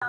I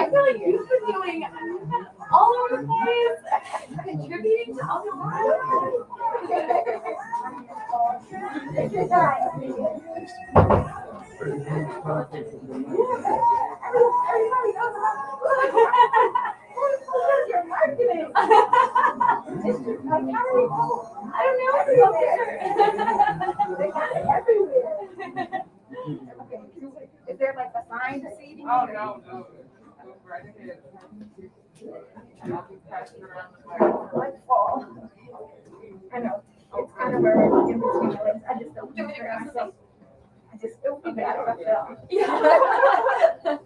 feel like you've been doing all over the place, contributing to other Is there like a sign seating? Oh, no. Go right ahead. I'll be passing around the mic. Fall. I know. It's kind of where in between the legs. I just don't do it myself. It would be bad if I fell. Yeah.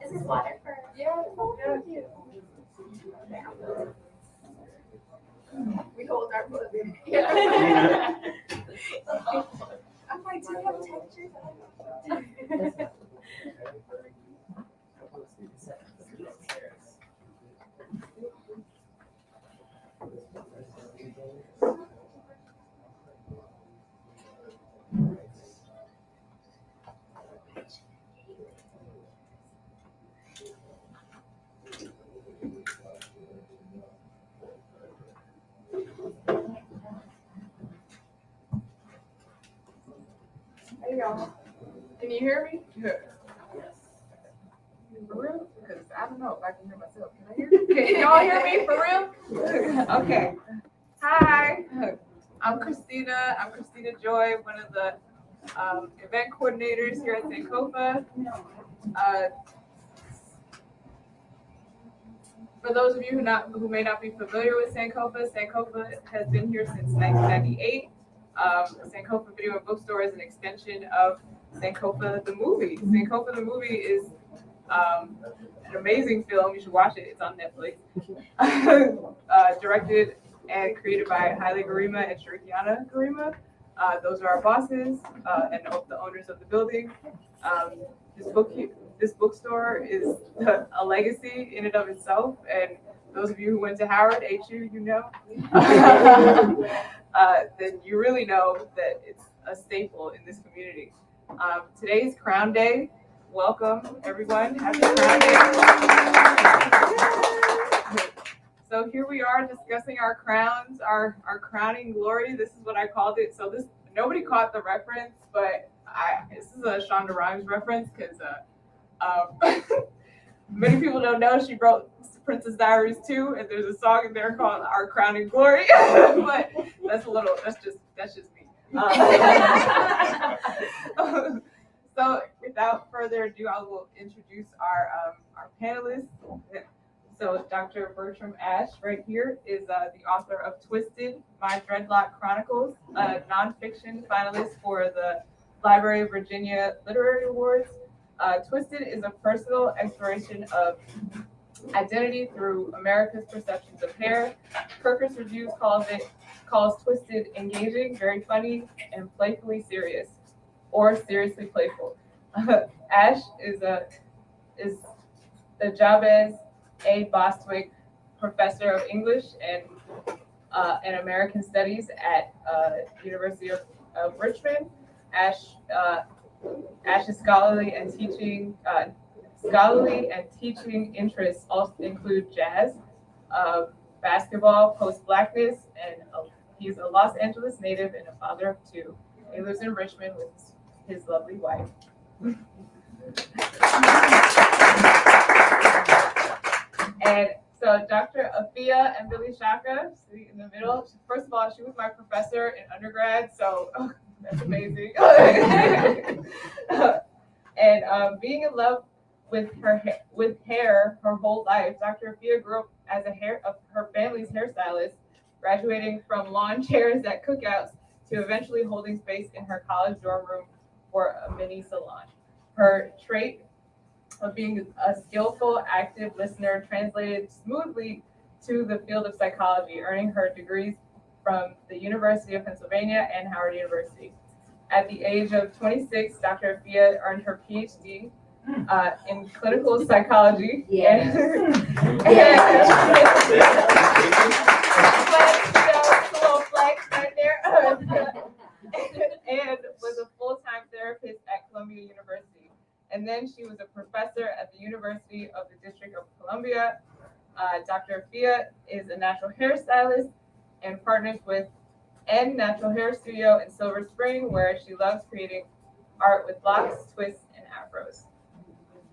Is this water for? Yeah. Thank you. We hold our foot. Yeah. I'm like, do you have textures? There you go. Can you hear me? Good. Yes. For real? Because I don't know if I can hear myself. Can I hear you? Can y'all hear me for real? Okay. Hi. I'm Christina Joy, one of the event coordinators here at Sankofa. For those of you who may not be familiar with Sankofa, Sankofa has been here since 1998. Sankofa Video and Bookstore is an extension of Sankofa the movie. Sankofa the movie is an amazing film. You should watch it. It's on Netflix. Directed and created by Haile Garima and Shirikiana Garima. Those are our bosses and the owners of the building. This bookstore is a legacy in and of itself, and those of you who went to Howard, HU, you know, then you really know that it's a staple in this community. Today's Crown Day. Welcome, everyone. Happy Crown Day. So here we are discussing our crowns, our crowning glory. This is what I called it. So nobody caught the reference, but this is a Shonda Rhimes reference because many people don't know she wrote Princess Diaries 2, and there's a song in there called Our Crowning Glory. But that's just me. So without further ado, I will introduce our panelists. So Dr. Bertram Ashe right here is the author of Twisted, My Dreadlock Chronicles, a nonfiction finalist for the Library of Virginia Literary Awards. Twisted is a personal exploration of identity through America's perceptions of hair. Kirkus Reviews calls Twisted engaging, very funny, and playfully serious, or seriously playful. Ash is the Jabez A. Bostwick Professor of English and American Studies at University of Richmond. Ash's scholarly and teaching interests also include jazz, basketball, post-blackness, and he's a Los Angeles native and a father of two. He lives in Richmond with his lovely wife. And so Dr. Afiya Mbilishaka, in the middle. First of all, she was my professor in undergrad, so that's amazing. And being in love with hair her whole life, Dr. Afiya grew up as her family's hairstylist, graduating from lawn chairs at cookouts to eventually holding space in her college dorm room for a mini salon. Her trait of being a skillful, active listener translated smoothly to the field of psychology, earning her degrees from the University of Pennsylvania and Howard University. At the age of 26, Dr. Afiya earned her PhD in clinical psychology. Yes. And was a full-time therapist at Columbia University. And then she was a professor at the University of the District of Columbia. Dr. Afiya is a natural hairstylist and partners with N Natural Hair Studio in Silver Spring, where she loves creating art with locks, twists, and afros.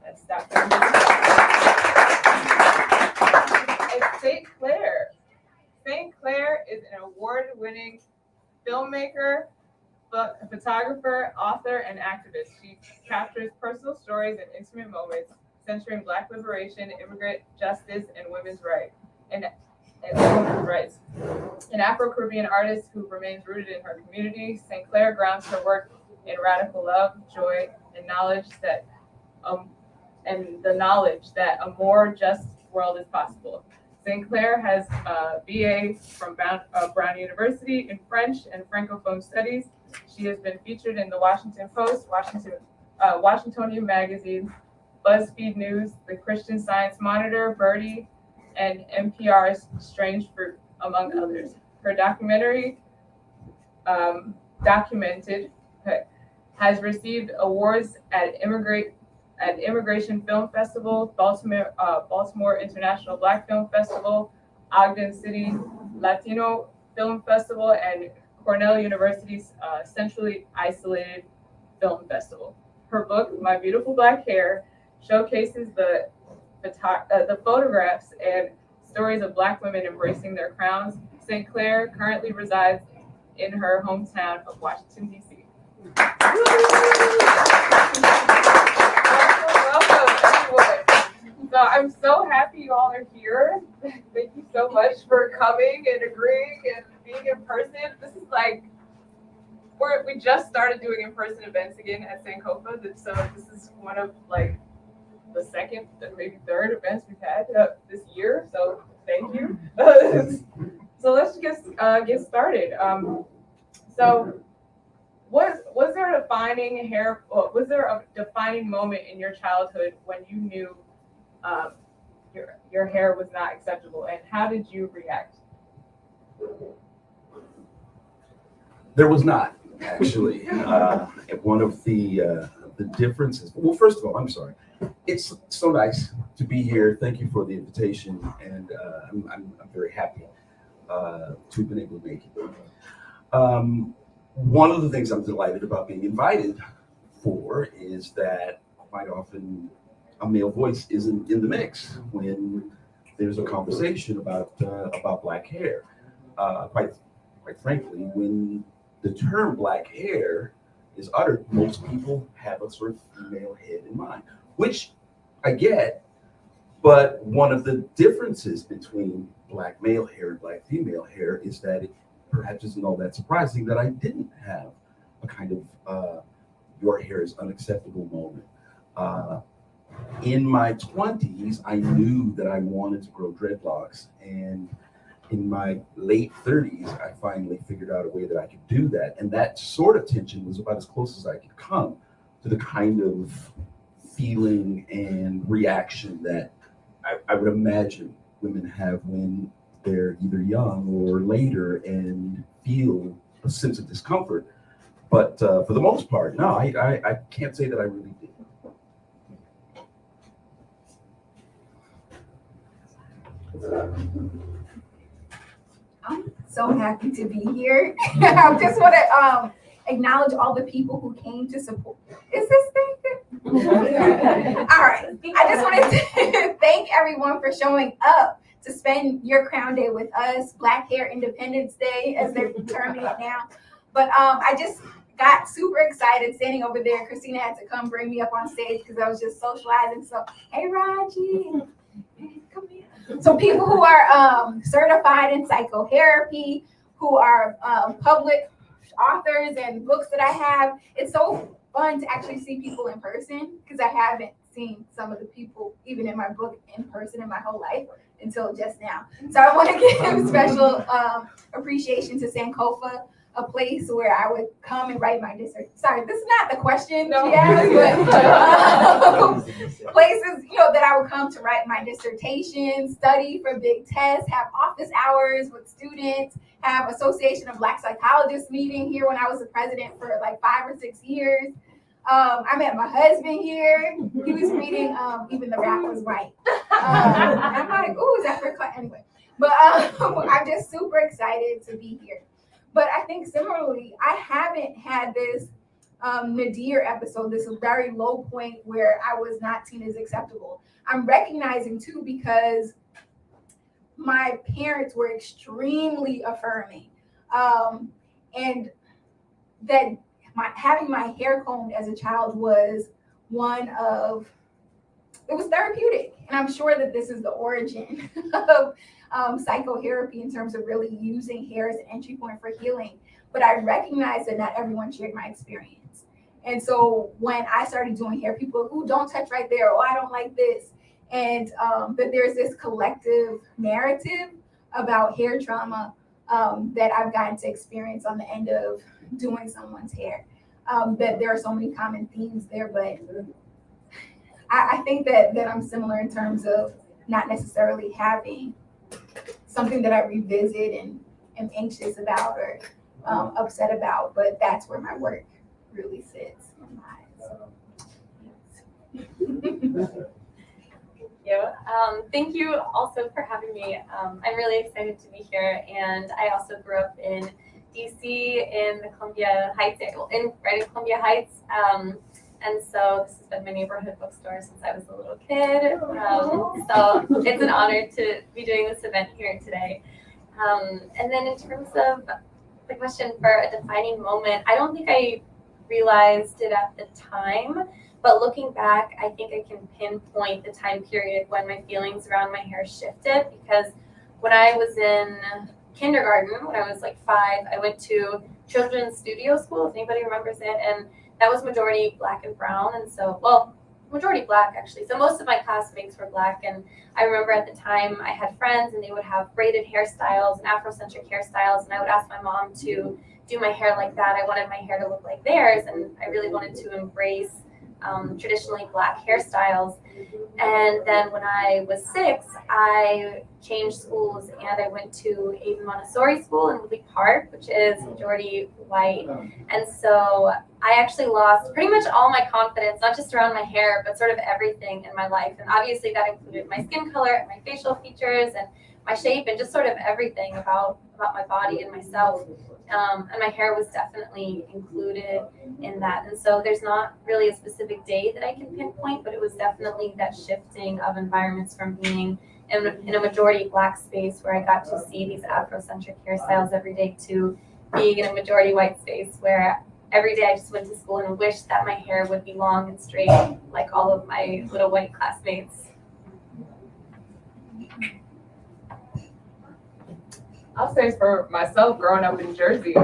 That's Dr. And St. Clair. St. Clair is an award-winning filmmaker, photographer, author, and activist. She captures personal stories and intimate moments centering Black liberation, immigrant justice, and women's rights. An Afro-Caribbean artist who remains rooted in her community, St. Clair grounds her work in radical love, joy, and knowledge that a more just world is possible. St. Clair has a BA from Brown University in French and Francophone Studies. She has been featured in the Washington Post, Washingtonian Magazine, BuzzFeed News, the Christian Science Monitor, Birdie, and NPR's Strange Fruit, among others. Her documentary, Documented, has received awards at Immigration Film Festival, Baltimore International Black Film Festival, Ogden City Latino Film Festival, and Cornell University's Centrally Isolated Film Festival. Her book, My Beautiful Black Hair, showcases the photographs and stories of Black women embracing their crowns. St. Clair currently resides in her hometown of Washington, D.C. Welcome, everyone. So I'm so happy you all are here. Thank you so much for coming and agreeing and being in person. This is like, we just started doing in-person events again at Sankofa, so this is one of like the second and maybe third events we've had this year. So thank you. So let's get started. So was there a defining moment in your childhood when you knew your hair was not acceptable, and how did you react? There was not, actually. One of the differences. Well, first of all, I'm sorry. It's so nice to be here. Thank you for the invitation, and I'm very happy to have been able to make it. One of the things I'm delighted about being invited for is that quite often a male voice isn't in the mix when there's a conversation about black hair. Quite frankly, when the term black hair is uttered, most people have a sort of female head in mind, which I get, but one of the differences between black male hair and black female hair is that it perhaps isn't all that surprising that I didn't have a kind of your hair is unacceptable moment. In my 20s, I knew that I wanted to grow dreadlocks, and in my late 30s, I finally figured out a way that I could do that. And that sort of tension was about as close as I could come to the kind of feeling and reaction that I would imagine women have when they're either young or later and feel a sense of discomfort. But for the most part, no, I can't say that I really did. I'm so happy to be here. I just want to acknowledge all the people who came to support. Is this thing good? All right. I just wanted to thank everyone for showing up to spend your Crown Day with us, Black Hair Independence Day, as they're terming it now. But I just got super excited standing over there. Christina had to come bring me up on stage because I was just socializing. So, hey, Raji, come here. So people who are certified in psychotherapy, who are public authors and books that I have, it's so fun to actually see people in person because I haven't seen some of the people, even in my book, in person in my whole life until just now. So I want to give special appreciation to Sankofa, a place where I would come and write my dissertation. Sorry, this is not the question she asked, but places, that I would come to write my dissertation, study for big tests, have office hours with students, have Association of Black Psychologists meeting here when I was the president for like 5 or 6 years. I met my husband here. He was reading Even the Rap Was Right. And I'm like, ooh, is that for class? Anyway, but I'm just super excited to be here. But I think similarly, I haven't had this nadir episode, this very low point where I was not seen as acceptable. I'm recognizing too because my parents were extremely affirming, and that having my hair combed as a child was it was therapeutic. And I'm sure that this is the origin of psychotherapy in terms of really using hair as an entry point for healing. But I recognize that not everyone shared my experience. And so when I started doing hair, people who don't touch right there, I don't like this. And that there's this collective narrative about hair trauma that I've gotten to experience on the end of doing someone's hair. That there are so many common themes there, but I think that I'm similar in terms of not necessarily having something that I revisit and am anxious about or upset about, but that's where my work really sits. Thank you also for having me. I'm really excited to be here, and I also grew up in DC in the Columbia Heights, right in Columbia Heights. And so this has been my neighborhood bookstore since I was a little kid. So it's an honor to be doing this event here today. And then in terms of the question for a defining moment, I don't think I realized it at the time, but looking back, I think I can pinpoint the time period when my feelings around my hair shifted, because when I was in kindergarten, when I was like 5, I went to children's studio school, if anybody remembers it, and that was majority Black and brown. And so, well, majority Black actually. So most of my classmates were Black. And I remember at the time I had friends and they would have braided hairstyles and Afrocentric hairstyles. And I would ask my mom to do my hair like that. I wanted my hair to look like theirs. And I really wanted to embrace traditionally Black hairstyles. And then when I was 6, I changed schools and I went to a Montessori school in Woodley Park, which is majority white. And so I actually lost pretty much all my confidence, not just around my hair, but sort of everything in my life. And obviously that included my skin color and my facial features and my shape and just sort of everything about my body and myself. And my hair was definitely included in that. And so there's not really a specific day that I can pinpoint, but it was definitely that shifting of environments from being in a majority Black space where I got to see these Afrocentric hairstyles every day to being in a majority white space where every day I just went to school and wished that my hair would be long and straight like all of my little white classmates. I'll say for myself, growing up in Jersey,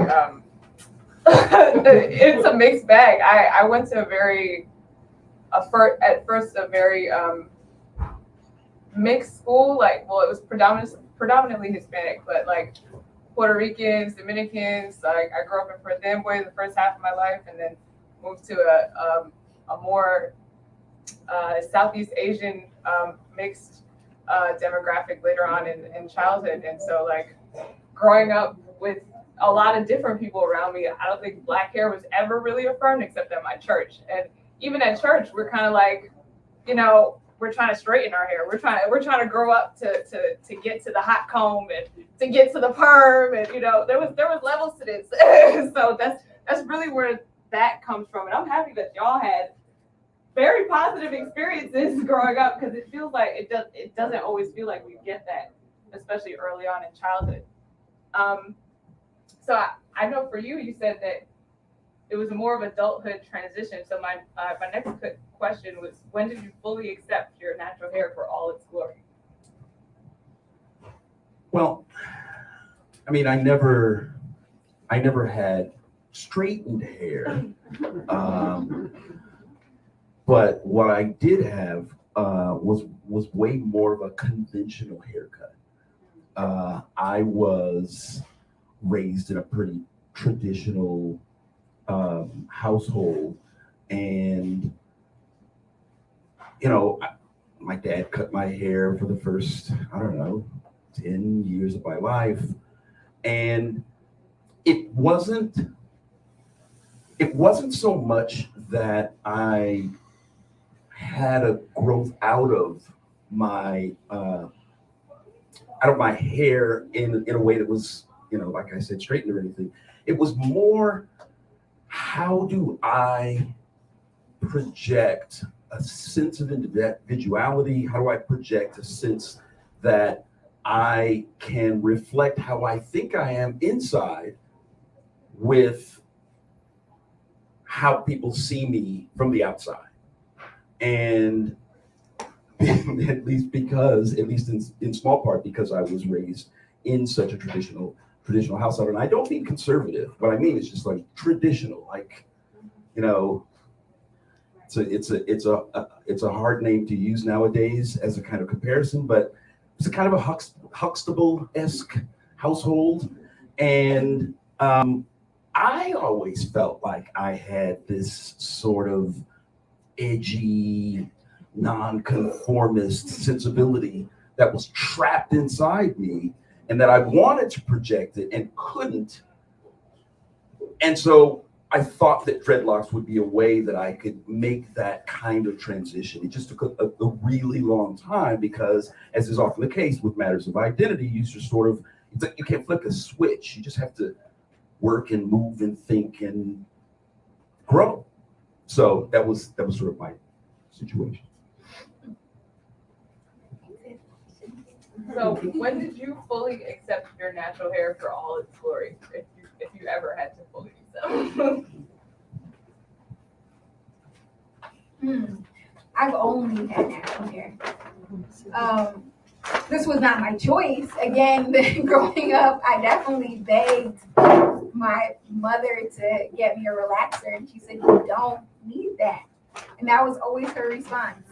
it's a mixed bag. I went to a very at first a very mixed school. Like, well, it was predominantly Hispanic, but like Puerto Ricans, Dominicans. I grew up in Perth Amboy the first half of my life, and then moved to a more Southeast Asian mixed demographic later on in childhood. And so like growing up with a lot of different people around me, I don't think black hair was ever really affirmed except at my church. And even at church, we're kind of like, you know, we're trying to straighten our hair. We're trying to grow up to get to the hot comb and to get to the perm. And you know, there was levels to this. So that's really where that comes from. And I'm happy that y'all had very positive experiences growing up, because it feels like it doesn't always feel like we get that, especially early on in childhood. So I know for you, you said that it was more of adulthood transition. So my next question was, when did you fully accept your natural hair for all its glory? Well, I mean, I never had straightened hair, but what I did have was way more of a conventional haircut. I was raised in a pretty traditional household, and you know, my dad cut my hair for the first, I don't know, 10 years of my life, and it wasn't so much that I had a growth out of my hair in a way that was, you know, like I said, straightened or anything. It was more, how do I project a sense of individuality? How do I project a sense that I can reflect how I think I am inside with how people see me from the outside? And at least in small part, because I was raised in such a traditional household. And I don't mean conservative. What I mean is just like traditional, like, you know, it's a hard name to use nowadays as a kind of comparison, but it's a kind of a Huxtable-esque household. And I always felt like I had this sort of edgy, nonconformist sensibility that was trapped inside me, and that I wanted to project it and couldn't. And so I thought that dreadlocks would be a way that I could make that kind of transition. It just took a really long time, because, as is often the case with matters of identity, you just sort of, it's like you can't flick a switch. You just have to work and move and think and grow. So that was sort of my situation. So when did you fully accept your natural hair for all its glory, if you ever had to fully do so? I've only had natural hair. This was not my choice. Again, growing up, I definitely begged my mother to get me a relaxer, and she said, "You don't need that." And that was always her response.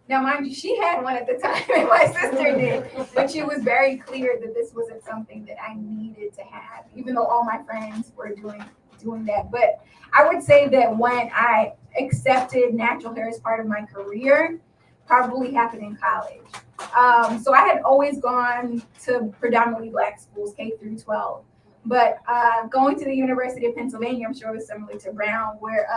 Now, mind you, she had one at the time, and my sister did, but she was very clear that this wasn't something that I needed to have, even though all my friends were doing that. But I would say that when I accepted natural hair as part of my career, probably happened in college. So I had always gone to predominantly Black schools, K through 12. But going to the University of Pennsylvania, I'm sure it was similar to Brown, where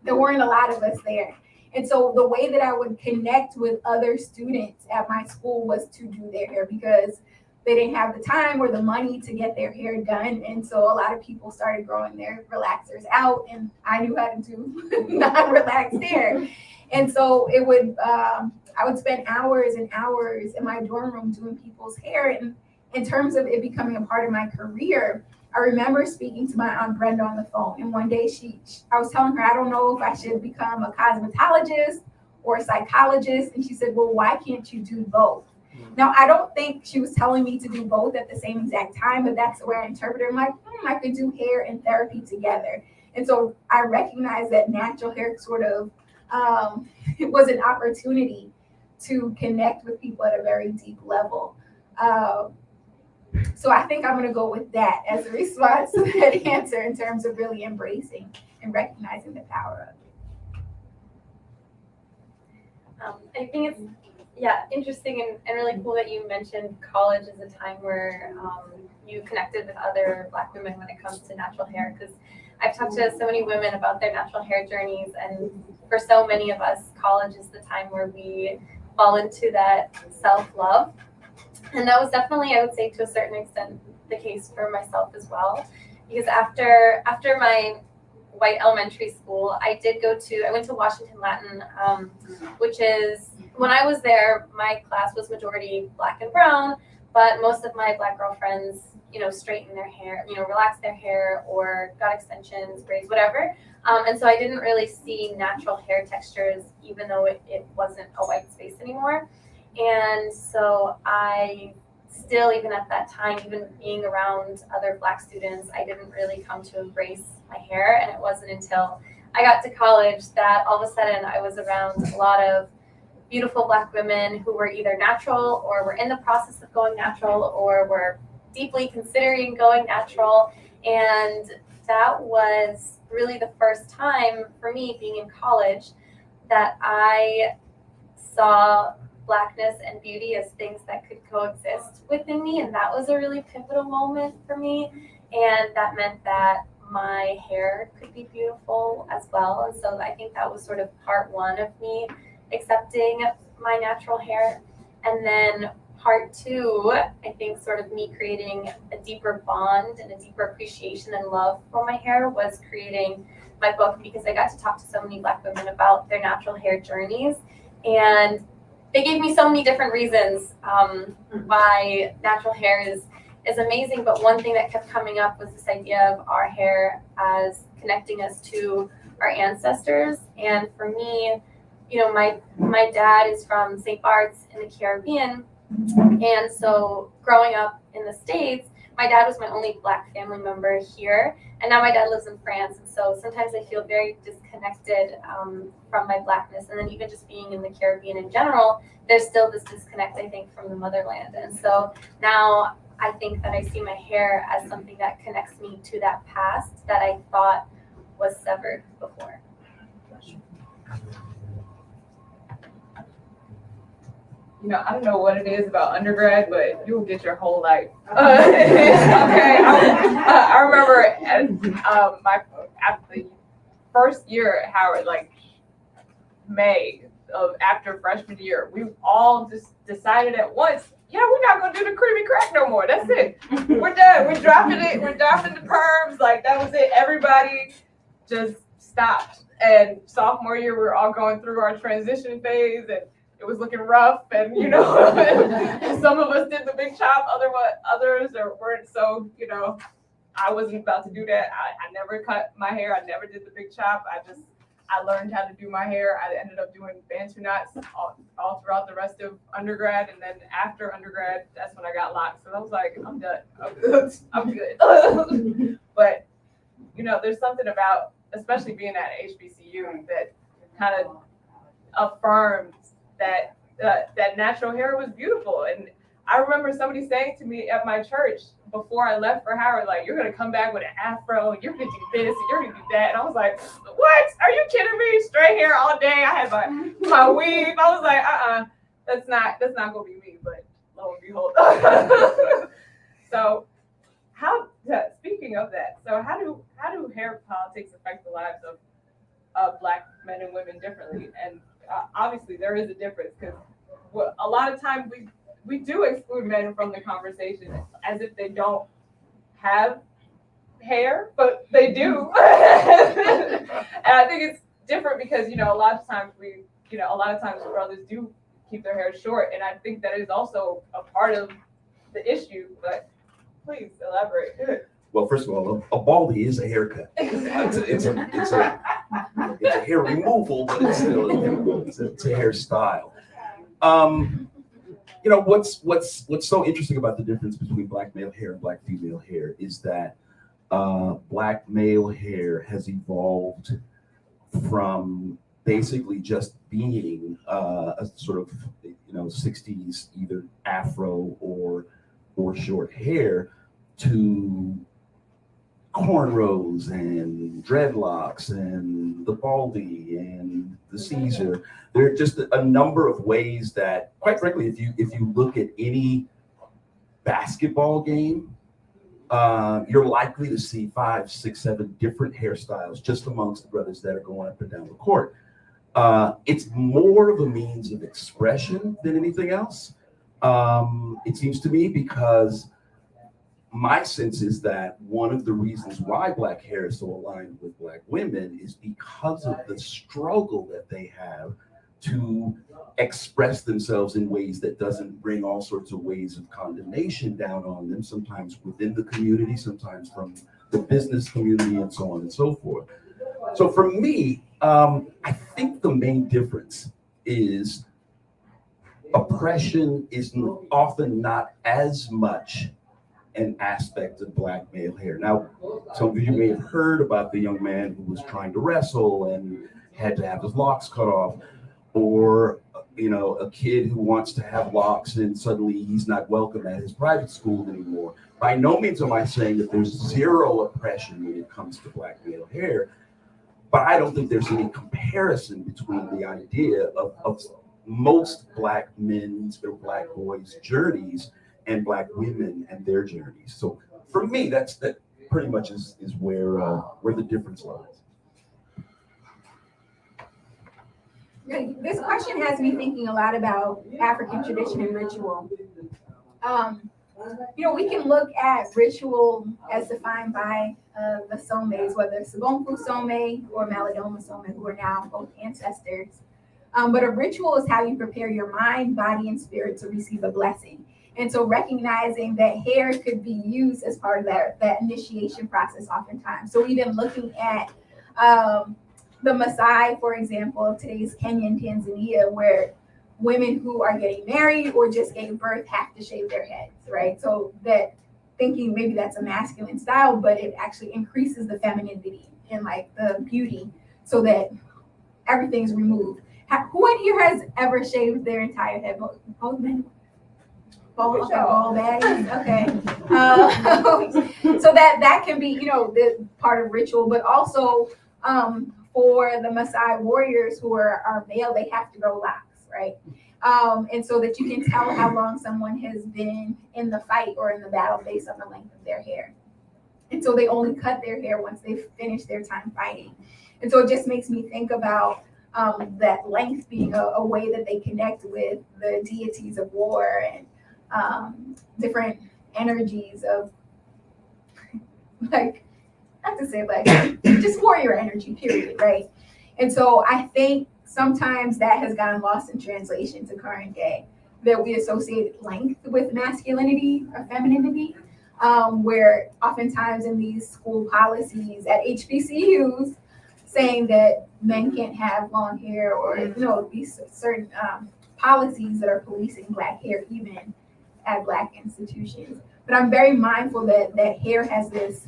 there weren't a lot of us there. And so the way that I would connect with other students at my school was to do their hair, because they didn't have the time or the money to get their hair done. And so a lot of people started growing their relaxers out, and I knew how to do non-relaxed hair. And so it would, I would spend hours and hours in my dorm room doing people's hair. And in terms of it becoming a part of my career, I remember speaking to my Aunt Brenda on the phone, and one day I was telling her, I don't know if I should become a cosmetologist or a psychologist. And she said, well, why can't you do both? Now, I don't think she was telling me to do both at the same exact time, but that's the way I interpreted it. I'm like, I could do hair and therapy together. And so I recognized that natural hair sort of it was an opportunity to connect with people at a very deep level. So I think I'm going to go with that as a response to that answer in terms of really embracing and recognizing the power of it. I think it's interesting and really cool that you mentioned college as a time where you connected with other Black women when it comes to natural hair, because I've talked to so many women about their natural hair journeys, and for so many of us, college is the time where we fall into that self-love. And that was definitely, I would say, to a certain extent, the case for myself as well. Because after my white elementary school, I went to Washington Latin, which is, when I was there, my class was majority Black and brown, but most of my Black girlfriends, straightened their hair, relaxed their hair or got extensions, braids, whatever. And so I didn't really see natural hair textures, even though it wasn't a white space anymore. And so I still, even at that time, even being around other Black students, I didn't really come to embrace my hair. And it wasn't until I got to college that all of a sudden I was around a lot of beautiful Black women who were either natural or were in the process of going natural or were deeply considering going natural. And that was really the first time for me, being in college, that I saw Blackness and beauty as things that could coexist within me. And that was a really pivotal moment for me. And that meant that my hair could be beautiful as well. And so I think that was sort of part one of me accepting my natural hair. And then part two, I think sort of me creating a deeper bond and a deeper appreciation and love for my hair was creating my book, because I got to talk to so many Black women about their natural hair journeys. And they gave me so many different reasons why natural hair is amazing. But one thing that kept coming up was this idea of our hair as connecting us to our ancestors. And for me, my dad is from St. Bart's in the Caribbean. And so growing up in the States, my dad was my only Black family member here. And now my dad lives in France. And so sometimes I feel very disconnected from my Blackness. And then even just being in the Caribbean in general, there's still this disconnect, I think, from the motherland. And so now I think that I see my hair as something that connects me to that past that I thought was severed before. I don't know what it is about undergrad, but you'll get your whole life. Okay. I remember after the first year at Howard, like May of after freshman year, we all just decided at once, we're not gonna do the creamy crack no more. That's it. We're done. We're dropping it. We're dropping the perms. Like, that was it. Everybody just stopped. And sophomore year, we were all going through our transition phase, and it was looking rough. And some of us did the big chop. Others weren't. So I wasn't about to do that. I never cut my hair. I never did the big chop. I learned how to do my hair. I ended up doing bantu knots all throughout the rest of undergrad. And then after undergrad, that's when I got locks. So I was like, I'm done. I'm good. But, there's something about, especially being at HBCU, that kind of affirms that that natural hair was beautiful. And I remember somebody saying to me at my church before I left for Howard, like, you're going to come back with an afro, and you're going to do this, and you're going to do that. And I was like, what? Are you kidding me? Straight hair all day. I had my weave. I was like, that's not going to be me. But lo and behold. So speaking of that, so how do hair politics affect the lives of Black men and women differently? And obviously there is a difference, because a lot of times we do exclude men from the conversation as if they don't have hair, but they do. And I think it's different because, a lot of times brothers do keep their hair short. And I think that is also a part of the issue, but please elaborate. Well, first of all, a baldy is a haircut. It's a hair removal, but it's still it's a hairstyle. What's so interesting about the difference between Black male hair and Black female hair is that Black male hair has evolved from basically just being a sort of 60s either afro or short hair to cornrows and dreadlocks and the baldy and the Caesar. There are just a number of ways that, quite frankly, if you look at any basketball game, you're likely to see 5, 6, 7 different hairstyles just amongst the brothers that are going up and down the court. It's more of a means of expression than anything else. It seems to me, because my sense is that one of the reasons why Black hair is so aligned with Black women is because of the struggle that they have to express themselves in ways that doesn't bring all sorts of ways of condemnation down on them, sometimes within the community, sometimes from the business community, and so on and so forth. So for me, I think the main difference is oppression is often not as much an aspect of Black male hair. Now, some of you may have heard about the young man who was trying to wrestle and had to have his locks cut off, or a kid who wants to have locks and suddenly he's not welcome at his private school anymore. By no means am I saying that there's zero oppression when it comes to Black male hair, but I don't think there's any comparison between the idea of most Black men's or Black boys' journeys and Black women and their journeys. So for me, that pretty much is where the difference lies. This question has me thinking a lot about African tradition and ritual. We can look at ritual as defined by the Somes, whether it's Sebonfu Some or Malidoma Some, who are now both ancestors. But a ritual is how you prepare your mind, body, and spirit to receive a blessing. And so recognizing that hair could be used as part of that initiation process oftentimes. So even looking at the Maasai, for example, of today's Kenya and Tanzania, where women who are getting married or just gave birth have to shave their heads, right? So that thinking maybe that's a masculine style, but it actually increases the femininity and like the beauty so that everything's removed. Who in here has ever shaved their entire head? Both men? Ball baddies. Okay. So that can be, the part of ritual, but also for the Maasai warriors who are male, they have to grow locks, right? And so that you can tell how long someone has been in the fight or in the battle based on the length of their hair. And so they only cut their hair once they've finished their time fighting. And so it just makes me think about that length being a way that they connect with the deities of war and different energies of like, not to say like just warrior energy, period, right? And so I think sometimes that has gotten lost in translation to current day, that we associate length with masculinity or femininity, where oftentimes in these school policies at HBCUs saying that men can't have long hair, or these certain policies that are policing Black hair even at Black institutions. But I'm very mindful that hair has this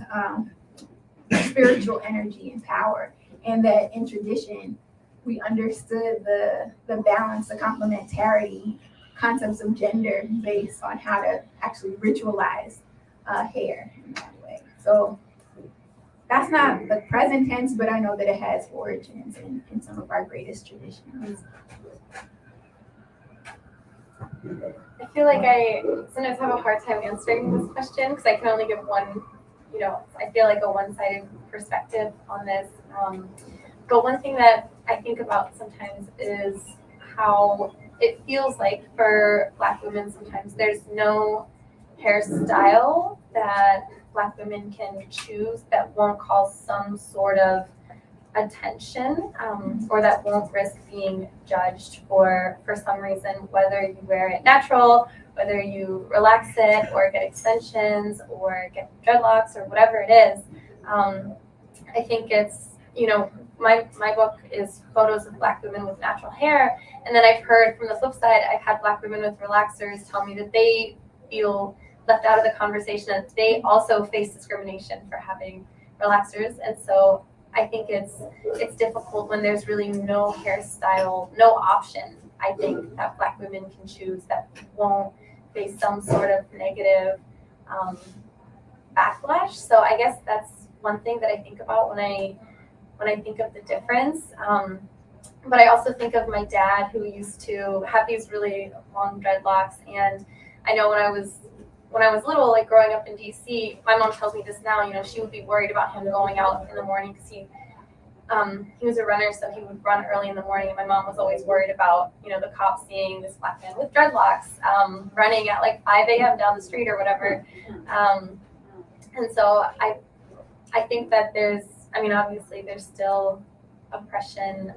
spiritual energy and power, and that in tradition we understood the balance, the complementarity concepts of gender based on how to actually ritualize hair in that way. So that's not the present tense, but I know that it has origins in some of our greatest traditions. I feel like I sometimes have a hard time answering this question because I can only give one, I feel like a one-sided perspective on this. But one thing that I think about sometimes is how it feels like for Black women sometimes there's no hairstyle that Black women can choose that won't cause some sort of attention, or that won't risk being judged for some reason, whether you wear it natural, whether you relax it or get extensions or get dreadlocks or whatever it is. I think it's, my book is photos of Black women with natural hair, and then I've heard from the flip side, I've had Black women with relaxers tell me that they feel left out of the conversation that they also face discrimination for having relaxers. And so I think it's difficult when there's really no hairstyle, no option, I think, that Black women can choose that won't face some sort of negative backlash. So I guess that's one thing that I think about when I think of the difference. But I also think of my dad, who used to have these really long dreadlocks. And I know when I was little, like growing up in DC, my mom tells me this now, you know, she would be worried about him going out in the morning because he was a runner, so he would run early in the morning. And my mom was always worried about, you know, the cops seeing this Black man with dreadlocks running at like 5 a.m. down the street or whatever. And so I think that obviously there's still oppression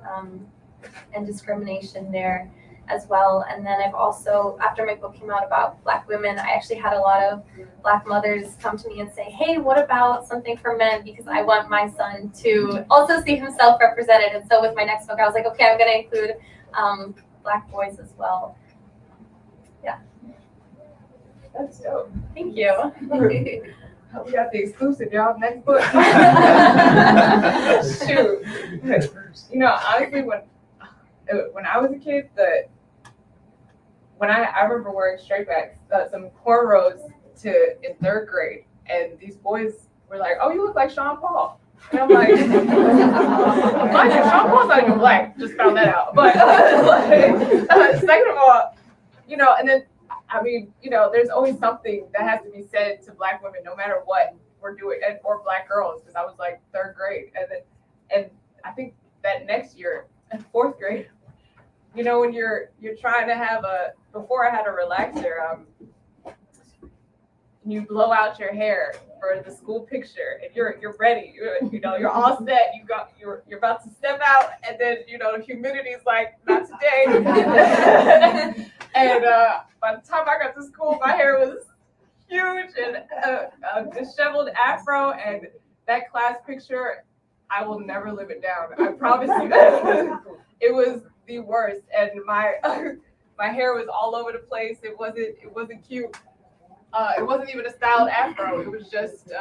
and discrimination there as well. And then I've also, after my book came out about Black women, I actually had a lot of Black mothers come to me and say, hey, what about something for men? Because I want my son to also see himself represented. And so with my next book, I was like, okay, I'm going to include Black boys as well. Yeah. That's dope. Thank you. We got the exclusive, y'all. Next book. Shoot. You know, honestly, when I was a kid, I remember wearing straight backs, some cornrows in 3rd grade, and these boys were like, "Oh, you look like Sean Paul," and I'm like, "Mind you, Sean Paul's not even Black." Just found that out. But second of all, you know, and then I mean, you know, there's always something that has to be said to Black women, no matter what we're doing, or Black girls, because I was like 3rd grade, and I think that next year, in 4th grade, you know, when you're trying to have before I had a relaxer, you blow out your hair for the school picture, and you're ready, you know, you're all set, you're about to step out, and then, you know, the humidity's like, not today. And by the time I got to school, my hair was huge and a disheveled afro, and that class picture, I will never live it down. I promise you that. It was the worst, and my hair was all over the place. It wasn't cute. It wasn't even a styled afro. It was just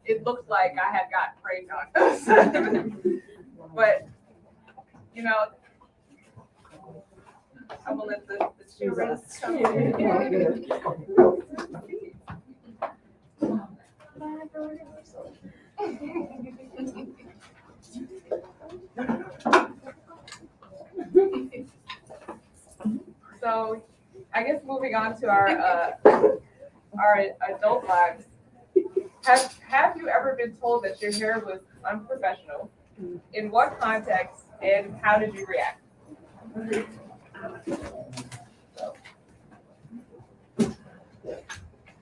it looked like I had got prayed on. But you know, I'm gonna let the shoe rest. So, I guess moving on to our adult lives. Have you ever been told that your hair was unprofessional? In what context, and how did you react?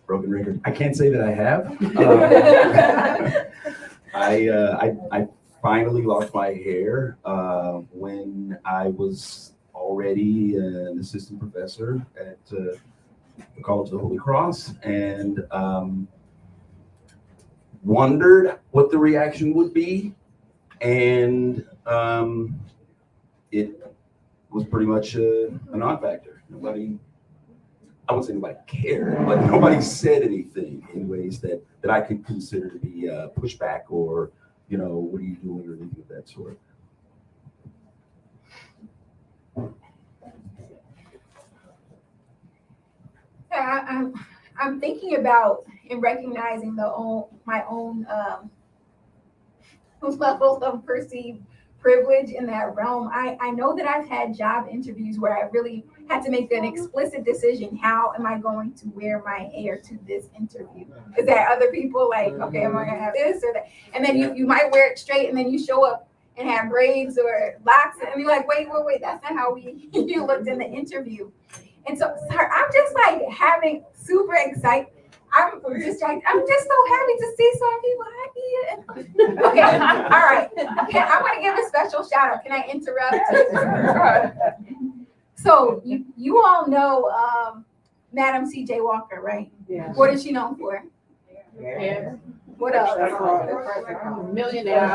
Broken record. I can't say that I have. I finally lost my hair when I was already an assistant professor at the College of the Holy Cross, and wondered what the reaction would be, and it was pretty much a non-factor. Nobody, I wouldn't say nobody cared, but nobody said anything in ways that I could consider to be pushback or, you know, what are you doing or anything of that sort. Yeah, I'm thinking about and recognizing my own levels of perceived privilege in that realm. I know that I've had job interviews where I really had to make an explicit decision. How am I going to wear my hair to this interview? Because there are other people like, okay, am I gonna have this or that? And then you might wear it straight, and then you show up and have braids or locks, and you're like, wait, that's not how you looked in the interview. And so, sorry, I'm just like having super excited. I'm just so happy to see some people happy. Okay, all right. I want to give a special shout out. Can I interrupt? So you all know Madam C.J. Walker, right? Yeah. What is she known for? Yeah. What else? Millionaire.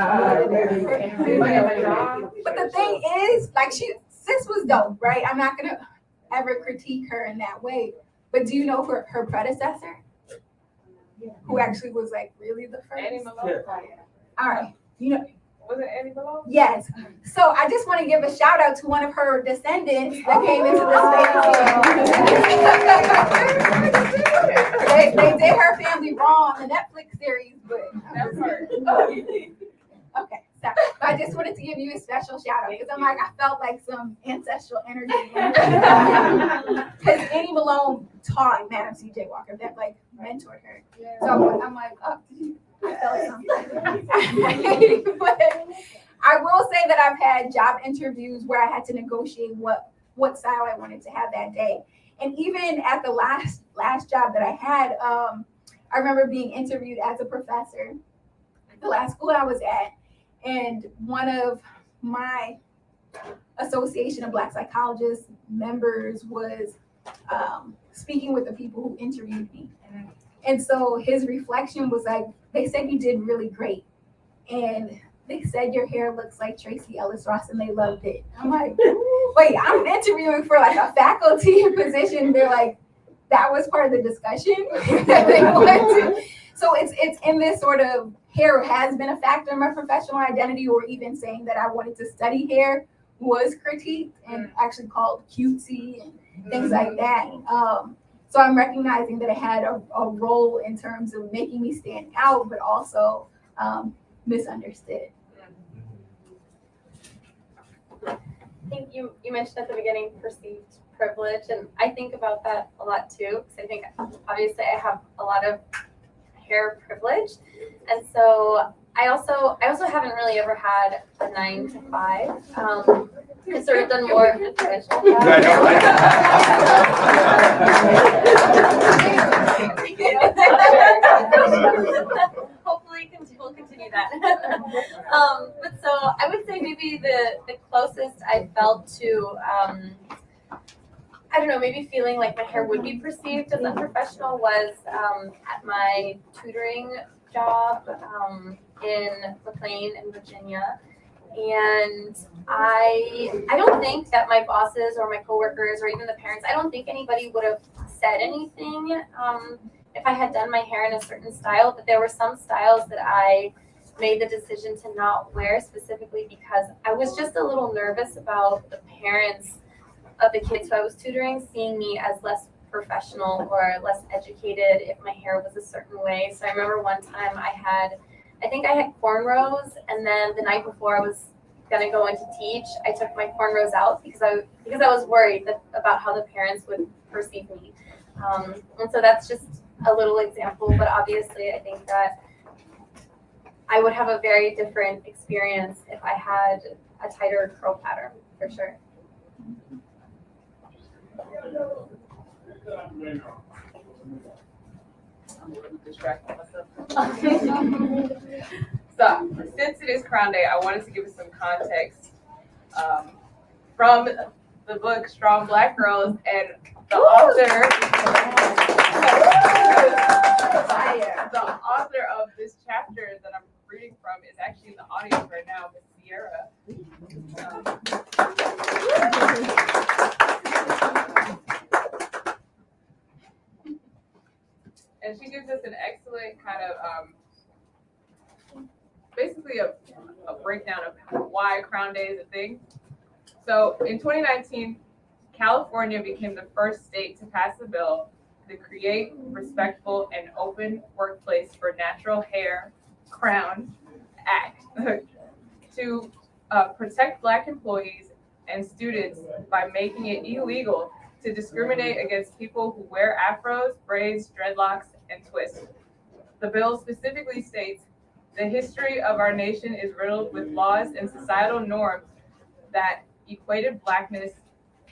But the thing is, like, sis was dope, right? I'm not gonna ever critique her in that way. But do you know her predecessor? Who actually was like really the first? Annie Malone? All right. You know, Was it Annie Malone? yes. So I just want to give a shout out to one of her descendants that came into this space. They did her family wrong on the Netflix series, but That part. okay. So I just wanted to give you a special shout out because I'm like, I felt like some ancestral energy. Because Annie Malone taught Madam C.J. Walker, that like mentored her. So I'm like, oh, I felt something. But I will say that I've had job interviews where I had to negotiate what style I wanted to have that day. And even at the last job that I had, I remember being interviewed as a professor at the last school I was at. And one of my Association of Black Psychologists members was speaking with the people who interviewed me. And so his reflection was like, they said you did really great. And they said your hair looks like Tracy Ellis Ross and they loved it. I'm like, wait, I'm interviewing for like a faculty position. They're like, that was part of the discussion. So it's in this sort of, hair has been a factor in my professional identity, or even saying that I wanted to study hair was critiqued and actually called cutesy and things like that. So I'm recognizing that it had a role in terms of making me stand out, but also misunderstood. I think you mentioned at the beginning perceived privilege, and I think about that a lot too, because I think obviously I have a lot of hair privilege, and so I also haven't really ever had a 9 to 5. I've sort of done more of the traditional job. Hopefully we'll continue that. But so I would say maybe the closest I felt to I don't know, maybe feeling like my hair would be perceived as unprofessional was at my tutoring job in McLean in Virginia. And I don't think that my bosses or my coworkers or even the parents, I don't think anybody would have said anything if I had done my hair in a certain style, but there were some styles that I made the decision to not wear specifically because I was just a little nervous about the parents of the kids who I was tutoring seeing me as less professional or less educated if my hair was a certain way. So I remember one time I had cornrows, and then the night before I was gonna go in to teach, I took my cornrows out because I was worried about how the parents would perceive me. And so that's just a little example, but obviously I think that I would have a very different experience if I had a tighter curl pattern, for sure. I'm distracting myself. So, since it is Crown Day, I wanted to give some context from the book Strong Black Girls, and the author of this chapter that I'm reading from is actually in the audience right now, Miss Sierra. And she gives us an excellent kind of, basically a breakdown of why Crown Day is a thing. So in 2019, California became the first state to pass a bill to create respectful and open workplace for natural hair, Crown Act, to protect Black employees and students by making it illegal to discriminate against people who wear afros, braids, dreadlocks, and twists. The bill specifically states, the history of our nation is riddled with laws and societal norms that equated Blackness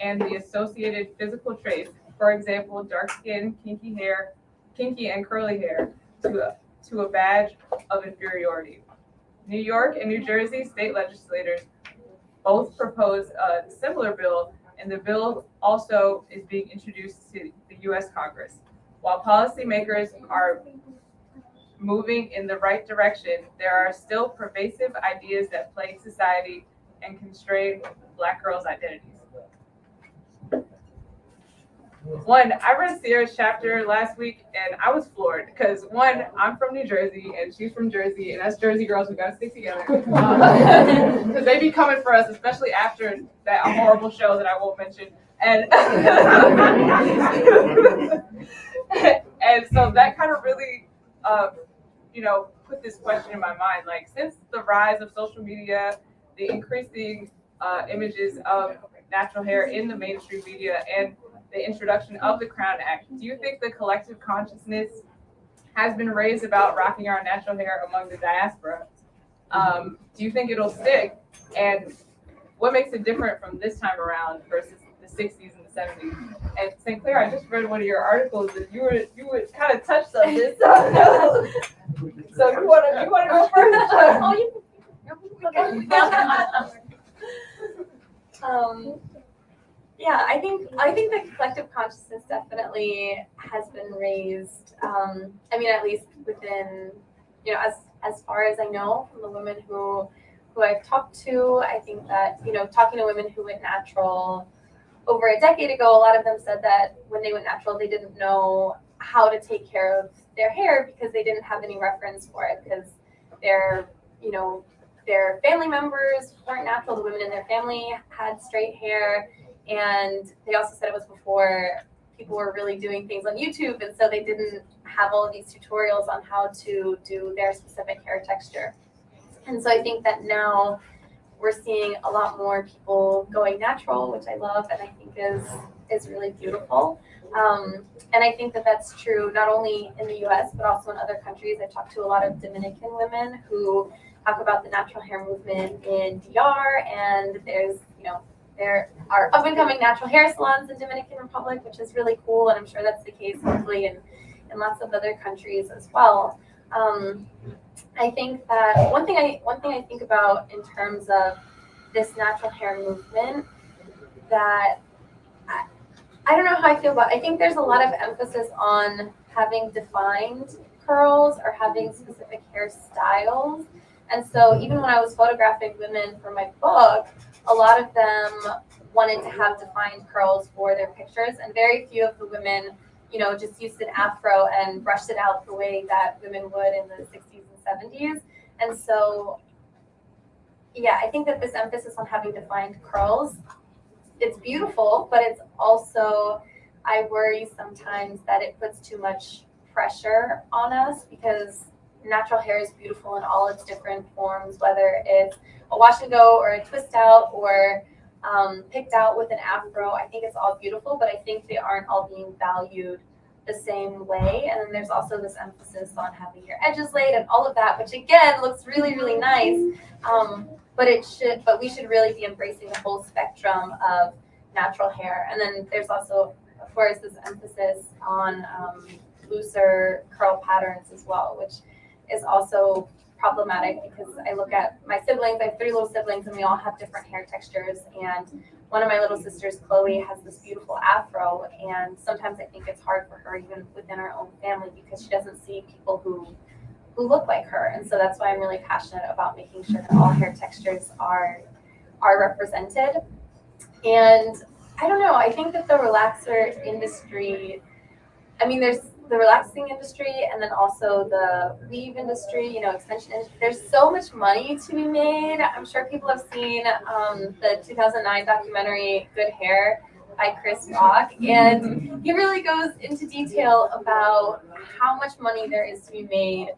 and the associated physical traits, for example, dark skin, kinky and curly hair, to a badge of inferiority. New York and New Jersey state legislators both proposed a similar bill, and the bill also is being introduced to the U.S. Congress. While policymakers are moving in the right direction, there are still pervasive ideas that plague society and constrain Black girls' identities. One, I read Sierra's chapter last week and I was floored because one, I'm from New Jersey and she's from Jersey, and us Jersey girls, we gotta stick together. Because they be coming for us, especially after that horrible show that I won't mention. And and so that kind of really, put this question in my mind. Like, since the rise of social media, the increasing images of natural hair in the mainstream media, and the introduction of the Crown Act, do you think the collective consciousness has been raised about rocking our natural hair among the diaspora? Do you think it'll stick? And what makes it different from this time around versus the 60s and the 70s? And St. Clair, I just read one of your articles and you would kind of touched on this. So you wanna go first? Oh, you. Yeah, I think the collective consciousness definitely has been raised. I mean, at least within, as far as I know from the women who I've talked to, I think that, talking to women who went natural over a decade ago, a lot of them said that when they went natural, they didn't know how to take care of their hair because they didn't have any reference for it, because their family members weren't natural. The women in their family had straight hair. And they also said it was before people were really doing things on YouTube. And so they didn't have all of these tutorials on how to do their specific hair texture. And so I think that now we're seeing a lot more people going natural, which I love and I think is really beautiful. And I think that that's true not only in the US, but also in other countries. I've talked to a lot of Dominican women who talk about the natural hair movement in DR, and there are up-and-coming natural hair salons in Dominican Republic, which is really cool, and I'm sure that's the case hopefully in lots of other countries as well. I think that one thing I think about in terms of this natural hair movement that I don't know how I feel about. I think there's a lot of emphasis on having defined curls or having specific hairstyles. And so even when I was photographing women for my book, a lot of them wanted to have defined curls for their pictures, and very few of the women, just used an afro and brushed it out the way that women would in the 60s and 70s. And so, yeah, I think that this emphasis on having defined curls, it's beautiful, but it's also, I worry sometimes that it puts too much pressure on us, because natural hair is beautiful in all its different forms, whether it's a wash and go or a twist out or picked out with an afro. I think it's all beautiful, but I think they aren't all being valued the same way. And then there's also this emphasis on having your edges laid and all of that, which again looks really, really nice. But we should really be embracing the whole spectrum of natural hair. And then there's also, of course, this emphasis on looser curl patterns as well, which is also problematic, because I look at my siblings. I have 3 little siblings, and we all have different hair textures. And one of my little sisters, Chloe, has this beautiful afro, and sometimes I think it's hard for her even within our own family, because she doesn't see people who look like her. And so that's why I'm really passionate about making sure that all hair textures are represented. And I don't know, I think that the relaxer industry, I mean, there's the relaxing industry and then also the weave industry, extension industry. There's so much money to be made. I'm sure people have seen the 2009 documentary Good Hair by Chris Rock, and he really goes into detail about how much money there is to be made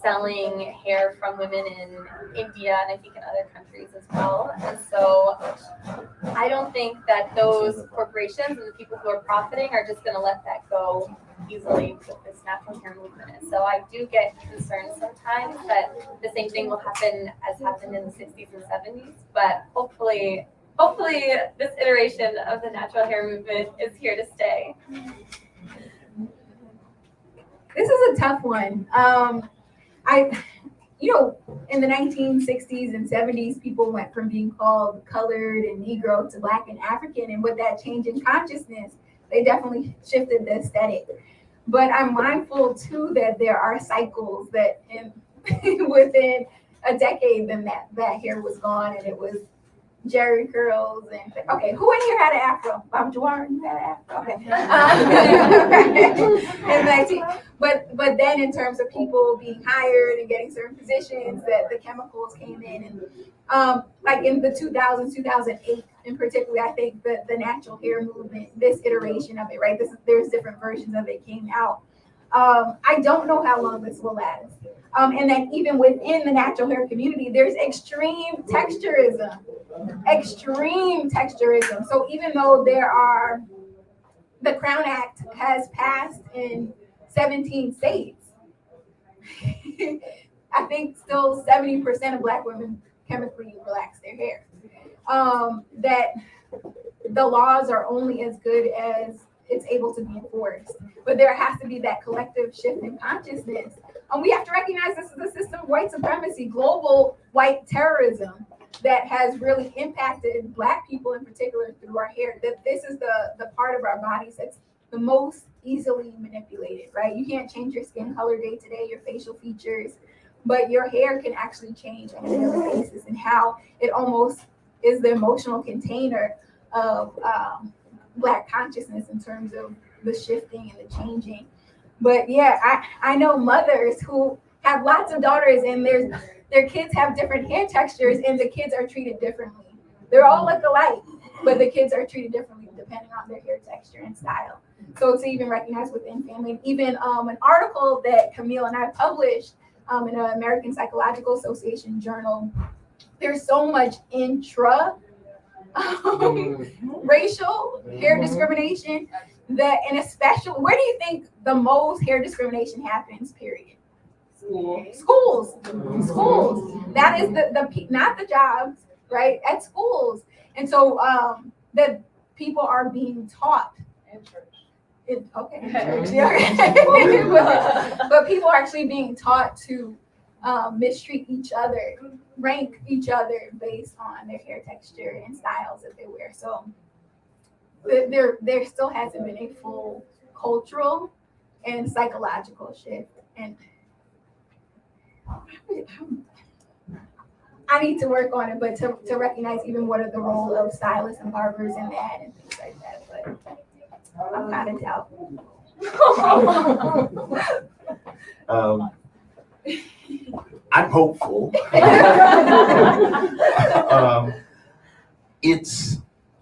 selling hair from women in India and I think in other countries as well. And so I don't think that those corporations and the people who are profiting are just going to let that go easily with this natural hair movement. And so I do get concerned sometimes that the same thing will happen as happened in the 60s and 70s, but hopefully this iteration of the natural hair movement is here to stay. This is a tough one. In the 1960s and 70s, people went from being called colored and Negro to Black and African. And with that change in consciousness, they definitely shifted the aesthetic. But I'm mindful, too, that there are cycles that within a decade, then that hair was gone and it was Jerry curls and okay, who in here had an afro? Juwan, you had an afro. Okay. And 19, but then in terms of people being hired and getting certain positions, that the chemicals came in and like in the 2000s, 2008 in particular, I think that the natural hair movement, this iteration of it, right? There's different versions of it came out. I don't know how long this will last. And then even within the natural hair community, there's extreme texturism. So even though the Crown Act has passed in 17 states, I think still 70% of Black women chemically relax their hair. That the laws are only as good as it's able to be enforced. But there has to be that collective shift in consciousness. And we have to recognize this is a system of white supremacy, global white terrorism that has really impacted Black people in particular through our hair. That this is the part of our bodies that's the most easily manipulated, right? You can't change your skin color day to day, your facial features, but your hair can actually change on a daily basis, and how it almost is the emotional container of Black consciousness in terms of the shifting and the changing. But yeah, I know mothers who have lots of daughters and their kids have different hair textures and the kids are treated differently. They're all look alike, but the kids are treated differently depending on their hair texture and style. So to even recognize within family, and even an article that Camille and I published in an American Psychological Association journal, there's so much racial hair discrimination that, and especially, where do you think the most hair discrimination happens, period? Schools. That is the not the jobs, right? At schools. And so that people are being taught. But people are actually being taught to mistreat each other, rank each other based on their hair texture and styles that they wear. So there still hasn't been a full cultural and psychological shift. And I need to work on it, but to recognize even what are the role of stylists and barbers in that and things like that. But I'm kind of doubt. I'm hopeful.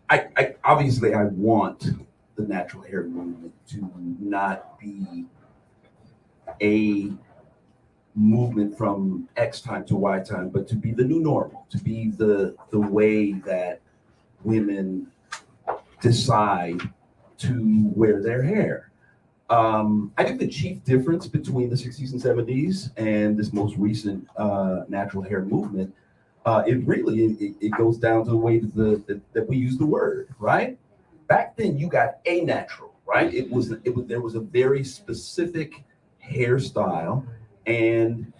I obviously I want the natural hair movement to not be a movement from X time to Y time, but to be the new normal, to be the way that women decide to wear their hair. I think the chief difference between the 60s and 70s and this most recent natural hair movement, it goes down to the way that we use the word, right? Back then, you got a natural, right? There was a very specific hairstyle, and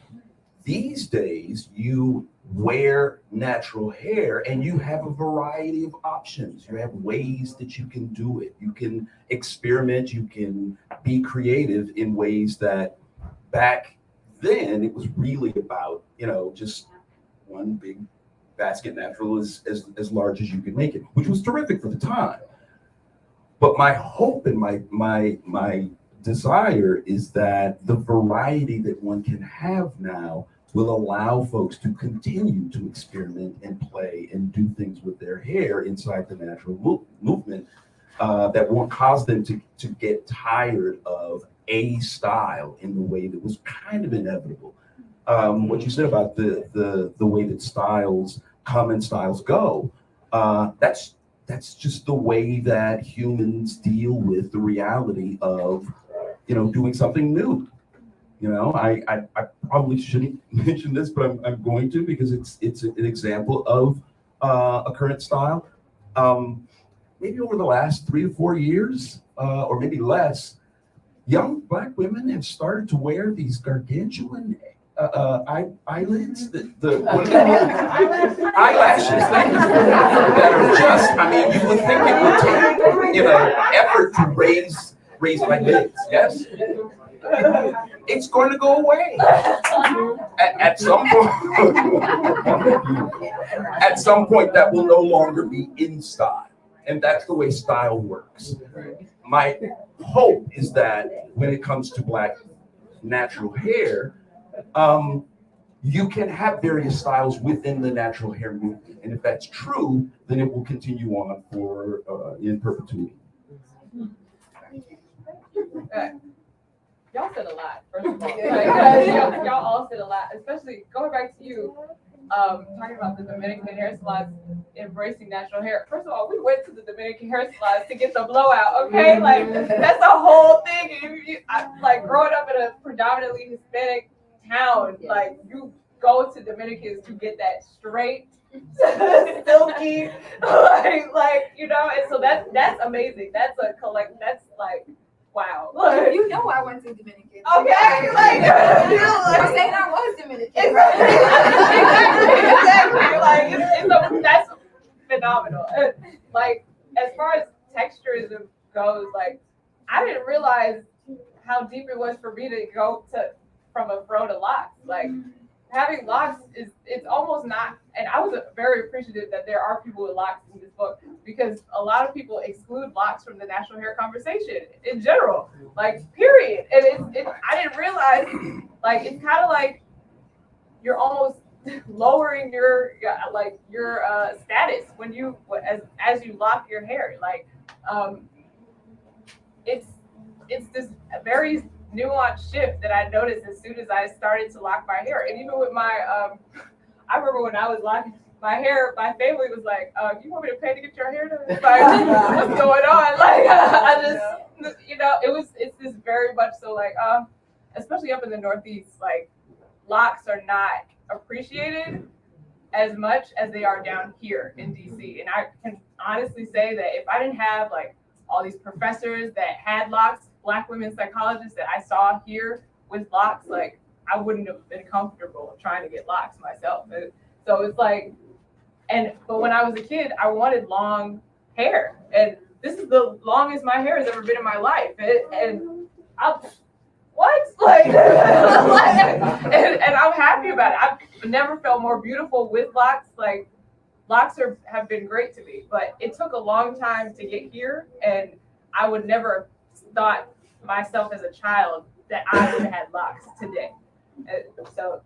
these days you wear natural hair and you have a variety of options. You have ways that you can do it. You can experiment, you can be creative in ways that back then it was really about, just one big basket natural as large as you could make it, which was terrific for the time. But my hope and my desire is that the variety that one can have now will allow folks to continue to experiment and play and do things with their hair inside the natural movement that won't cause them to get tired of a style in the way that was kind of inevitable. What you said about the way that styles come and styles go, that's just the way that humans deal with the reality of doing something new. I probably shouldn't mention this, but I'm going to, because it's an example of a current style. Maybe over the last 3 to 4 years, or maybe less, young Black women have started to wear these gargantuan eyelids, eyelashes that are just, you would think it would take, effort to raise my lids, yes? It's going to go away at some point. At some point, that will no longer be in style, and that's the way style works. My hope is that when it comes to Black natural hair, you can have various styles within the natural hair movement, and if that's true, then it will continue on for in perpetuity. Y'all said a lot, first of all. Y'all all said a lot, especially going back to you, talking about the Dominican hair salons embracing natural hair. First of all, we went to the Dominican hair salons to get the blowout, okay? Like, that's a whole thing. Like, growing up in a predominantly Hispanic town, like, you go to Dominicans to get that straight, silky, like, you know, and so that's amazing. That's like, wow. Like, You know I went to Dominican. okay, like, I'm saying I was Dominican. exactly. Like, that's phenomenal. Like, as far as texturism goes, like, I didn't realize how deep it was for me to go from a fro to locks. Like, having locks it's almost not, and I was very appreciative that there are people with locks in this book, because a lot of people exclude locks from the natural hair conversation in general, like, period. And I didn't realize, like, it's kind of like you're almost lowering your status when you as you lock your hair. Like, it's this very nuanced shift that I noticed as soon as I started to lock my hair. And even with my I remember when I was locking my hair, my family was like, you want me to pay to get your hair done? Like, what's going on? Like, I just, you know, it's this very much so, like, especially up in the Northeast, like, locks are not appreciated as much as they are down here in DC. And I can honestly say that if I didn't have, like, all these professors that had locks, Black women psychologists that I saw here with locks, like, I wouldn't have been comfortable trying to get locks myself. So it's like, but when I was a kid, I wanted long hair, and this is the longest my hair has ever been in my life. And I'm, what? Like, and I'm happy about it. I've never felt more beautiful with locks. Like, locks have been great to me, but it took a long time to get here, and I would never have thought myself as a child that I would have had locks today. And so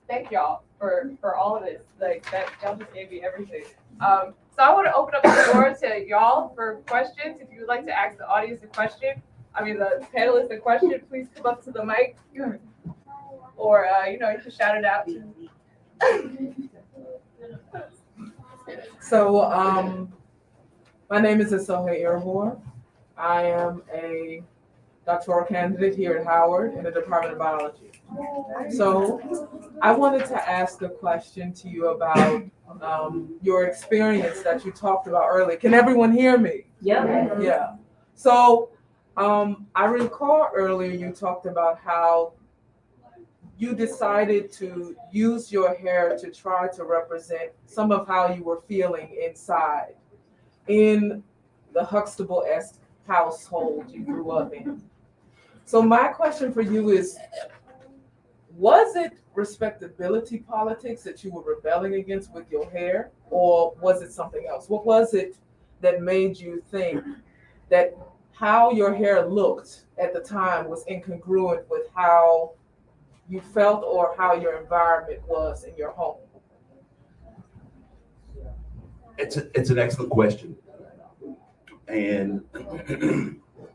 thank y'all for all of this. Like, that y'all just gave me everything. So I want to open up the floor to y'all for questions. If you would like to ask the audience a question, the panelists a question, please come up to the mic, or you can shout it out. So, my name is Asohe Irvor. I am a doctoral candidate here at Howard in the Department of Biology. So I wanted to ask a question to you about your experience that you talked about earlier. Can everyone hear me? Yeah. Yeah. So I recall earlier you talked about how you decided to use your hair to try to represent some of how you were feeling inside in the Huxtable-esque household you grew up in. So my question for you is, was it respectability politics that you were rebelling against with your hair, or was it something else? What was it that made you think that how your hair looked at the time was incongruent with how you felt or how your environment was in your home? It's an excellent question. And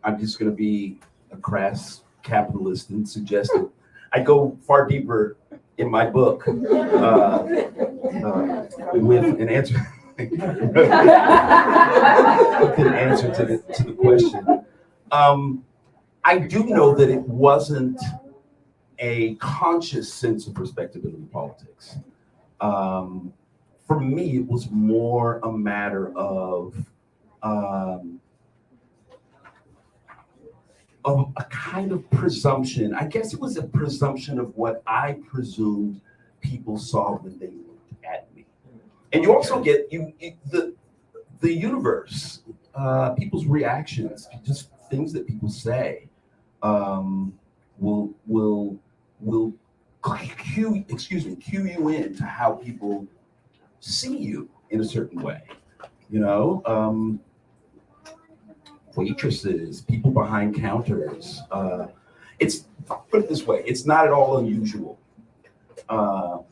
I'm just going to be a crass capitalist and suggest that I go far deeper in my book with an answer. With an answer to the question. I do know that it wasn't a conscious sense of respectability politics. For me, it was more a matter of a kind of presumption. I guess it was a presumption of what I presumed people saw when they looked at me. And you also get the universe, people's reactions, just things that people say. will cue you in to how people see you in a certain way. You know, waitresses, people behind counters. It's, put it this way, it's not at all unusual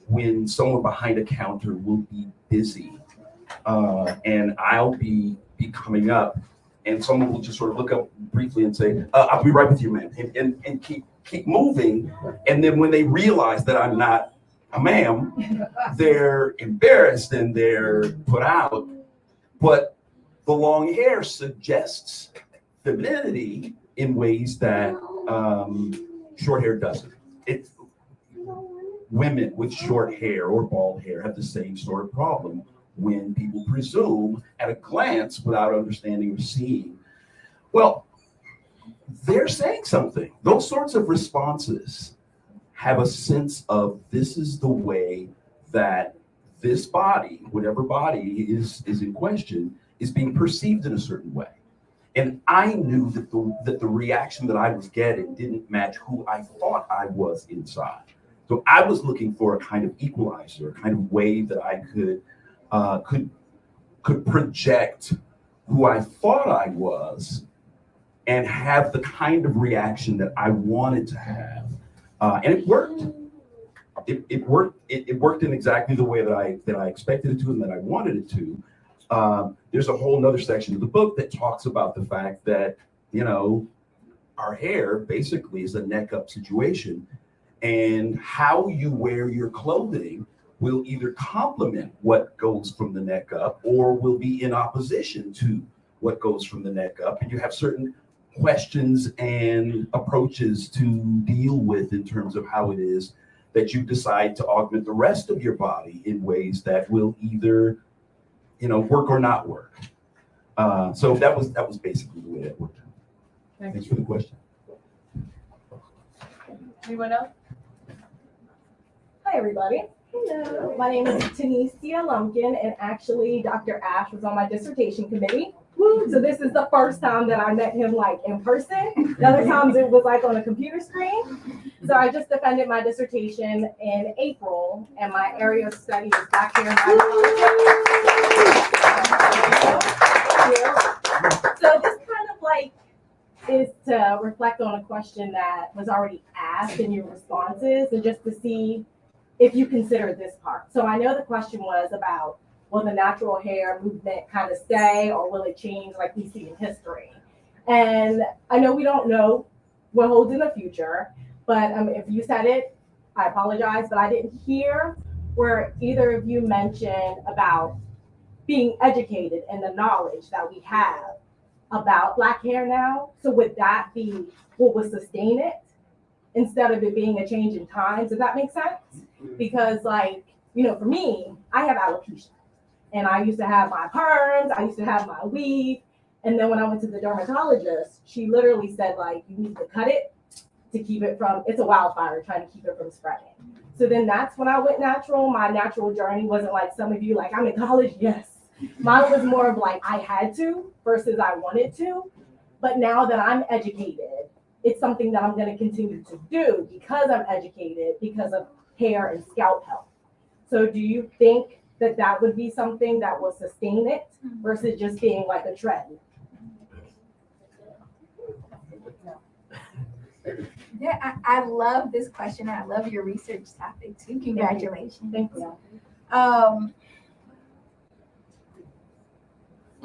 when someone behind a counter will be busy and I'll be coming up and someone will just sort of look up briefly and say, I'll be right with you, man, and keep moving. And then when they realize that I'm not a ma'am, they're embarrassed and they're put out. But the long hair suggests femininity in ways that short hair doesn't. Women with short hair or bald hair have the same sort of problem when people presume at a glance without understanding or seeing. Well, they're saying something. Those sorts of responses have a sense of this is the way that this body, whatever body is in question, is being perceived in a certain way. And I knew that the reaction that I was getting didn't match who I thought I was inside. So I was looking for a kind of equalizer, a kind of way that I could project who I thought I was and have the kind of reaction that I wanted to have. And it worked. It worked. It worked in exactly the way that I expected it to and that I wanted it to. There's a whole nother section of the book that talks about the fact that, you know, our hair basically is a neck up situation, and how you wear your clothing will either complement what goes from the neck up or will be in opposition to what goes from the neck up. And you have certain questions and approaches to deal with in terms of how it is that you decide to augment the rest of your body in ways that will either, you know, work or not work. So that was basically the way that worked. Thanks for the question. Anyone else? Hi, everybody. Hello. My name is Tanisha Lumpkin, and actually, Dr. Ashe was on my dissertation committee. So this is the first time that I met him like in person. The other times it was like on a computer screen. So I just defended my dissertation in April, and my area of study is Black hair and So this kind of like is to reflect on a question that was already asked in your responses, and just to see if you consider this part. So I know the question was about, will the natural hair movement kind of stay, or will it change like we see in history? And I know we don't know what holds in the future, but if you said it, I apologize, but I didn't hear where either of you mentioned about being educated and the knowledge that we have about Black hair now. So would that be what would sustain it instead of it being a change in times? Does that make sense? Because like, you know, for me, I have alopecia. And I used to have my perms, I used to have my weave. And then when I went to the dermatologist, she literally said, like, you need to cut it to keep it from, it's a wildfire, trying to keep it from spreading. So then that's when I went natural. My natural journey wasn't like some of you, like, I'm in college, yes. Mine was more of like, I had to versus I wanted to. But now that I'm educated, it's something that I'm gonna continue to do because I'm educated, because of hair and scalp health. So do you think that that would be something that will sustain it versus just being like a trend? Yeah, I love this question. I love your research topic too. Congratulations. Thank you.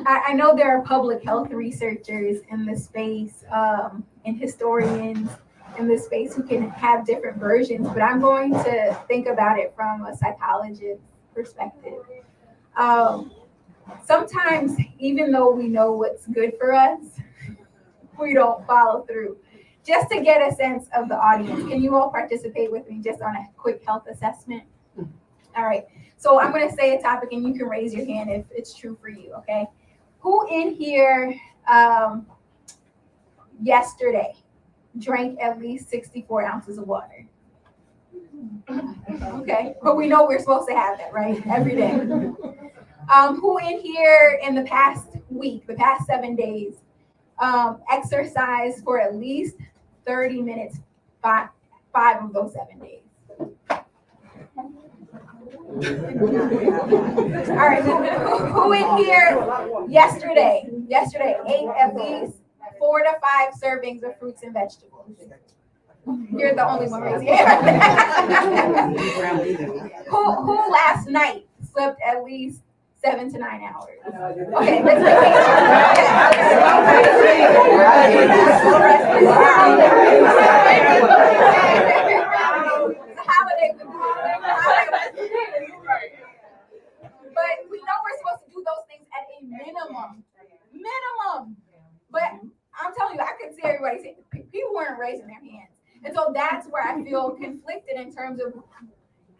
I know there are public health researchers in this space and historians in this space who can have different versions, but I'm going to think about it from a psychologist perspective. Sometimes, even though we know what's good for us, we don't follow through. Just to get a sense of the audience, can you all participate with me just on a quick health assessment? All right, so I'm going to say a topic and you can raise your hand if it's true for you, okay? Who in here yesterday drank at least 64 ounces of water? Okay, but we know we're supposed to have that, right? Every day. Who in here in the past week, the past 7 days, exercised for at least 30 minutes five of those 7 days. All right, who in here yesterday ate at least 4 to 5 servings of fruits and vegetables? You're the only one raising your hand. Who last night slept at least 7 to 9 hours? Okay, let's But we know we're supposed to do those things at a minimum. But I'm telling you, I could see everybody saying, people weren't raising their hands. And so that's where I feel conflicted in terms of,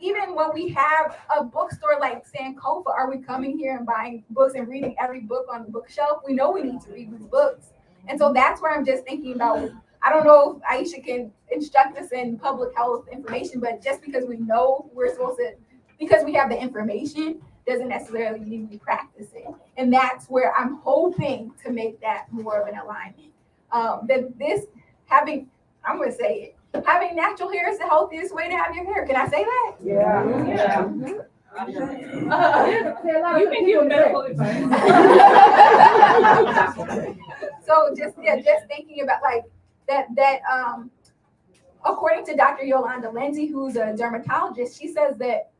even when we have a bookstore like Sankofa, are we coming here and buying books and reading every book on the bookshelf? We know we need to read these books. And so that's where I'm just thinking about, I don't know if Aisha can instruct us in public health information, but just because we know we're supposed to, because we have the information, doesn't necessarily mean we practice it. And that's where I'm hoping to make that more of an alignment. That this, I'm going to say it, having natural hair is the healthiest way to have your hair. Can I say that? Yeah. You can give medical advice. So just thinking about like that according to Dr. Yolanda Lindsay, who's a dermatologist, she says that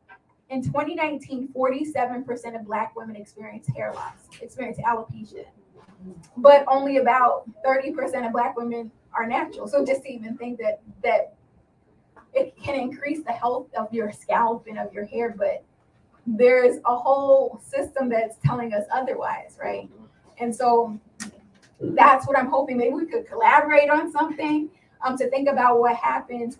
in 2019, 47% of Black women experienced hair loss, experienced alopecia, but only about 30% of Black women are natural. So just to even think that it can increase the health of your scalp and of your hair, but there's a whole system that's telling us otherwise, right? And so that's what I'm hoping. Maybe we could collaborate on something to think about what happens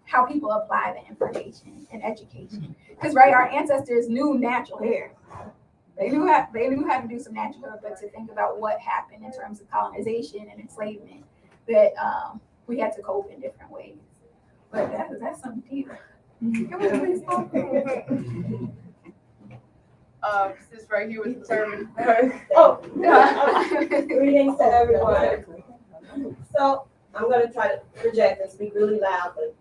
how people apply the information and education. Because right, our ancestors knew natural hair. They knew how to do some natural hair, but to think about what happened in terms of colonization and enslavement, that we had to cope in different ways. But that's something deep. Can we please talk? Sis right here was determined. Greetings to everyone. So I'm going to try to project and speak really loudly.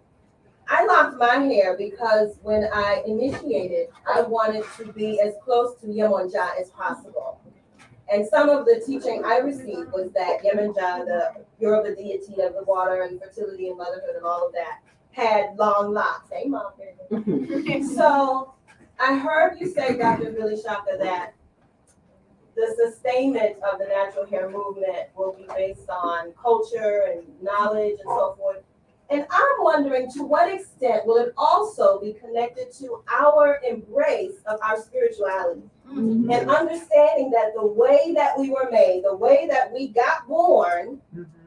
I locked my hair because when I initiated, I wanted to be as close to Yemonja as possible. And some of the teaching I received was that Yemonja, the Yoruba deity of the water and fertility and motherhood and all of that, had long locks. Hey, Mom. So I heard you say, Dr. Mbilishaka, that the sustainment of the natural hair movement will be based on culture and knowledge and so forth. And I'm wondering, to what extent will it also be connected to our embrace of our spirituality and understanding that the way that we were made, the way that we got born,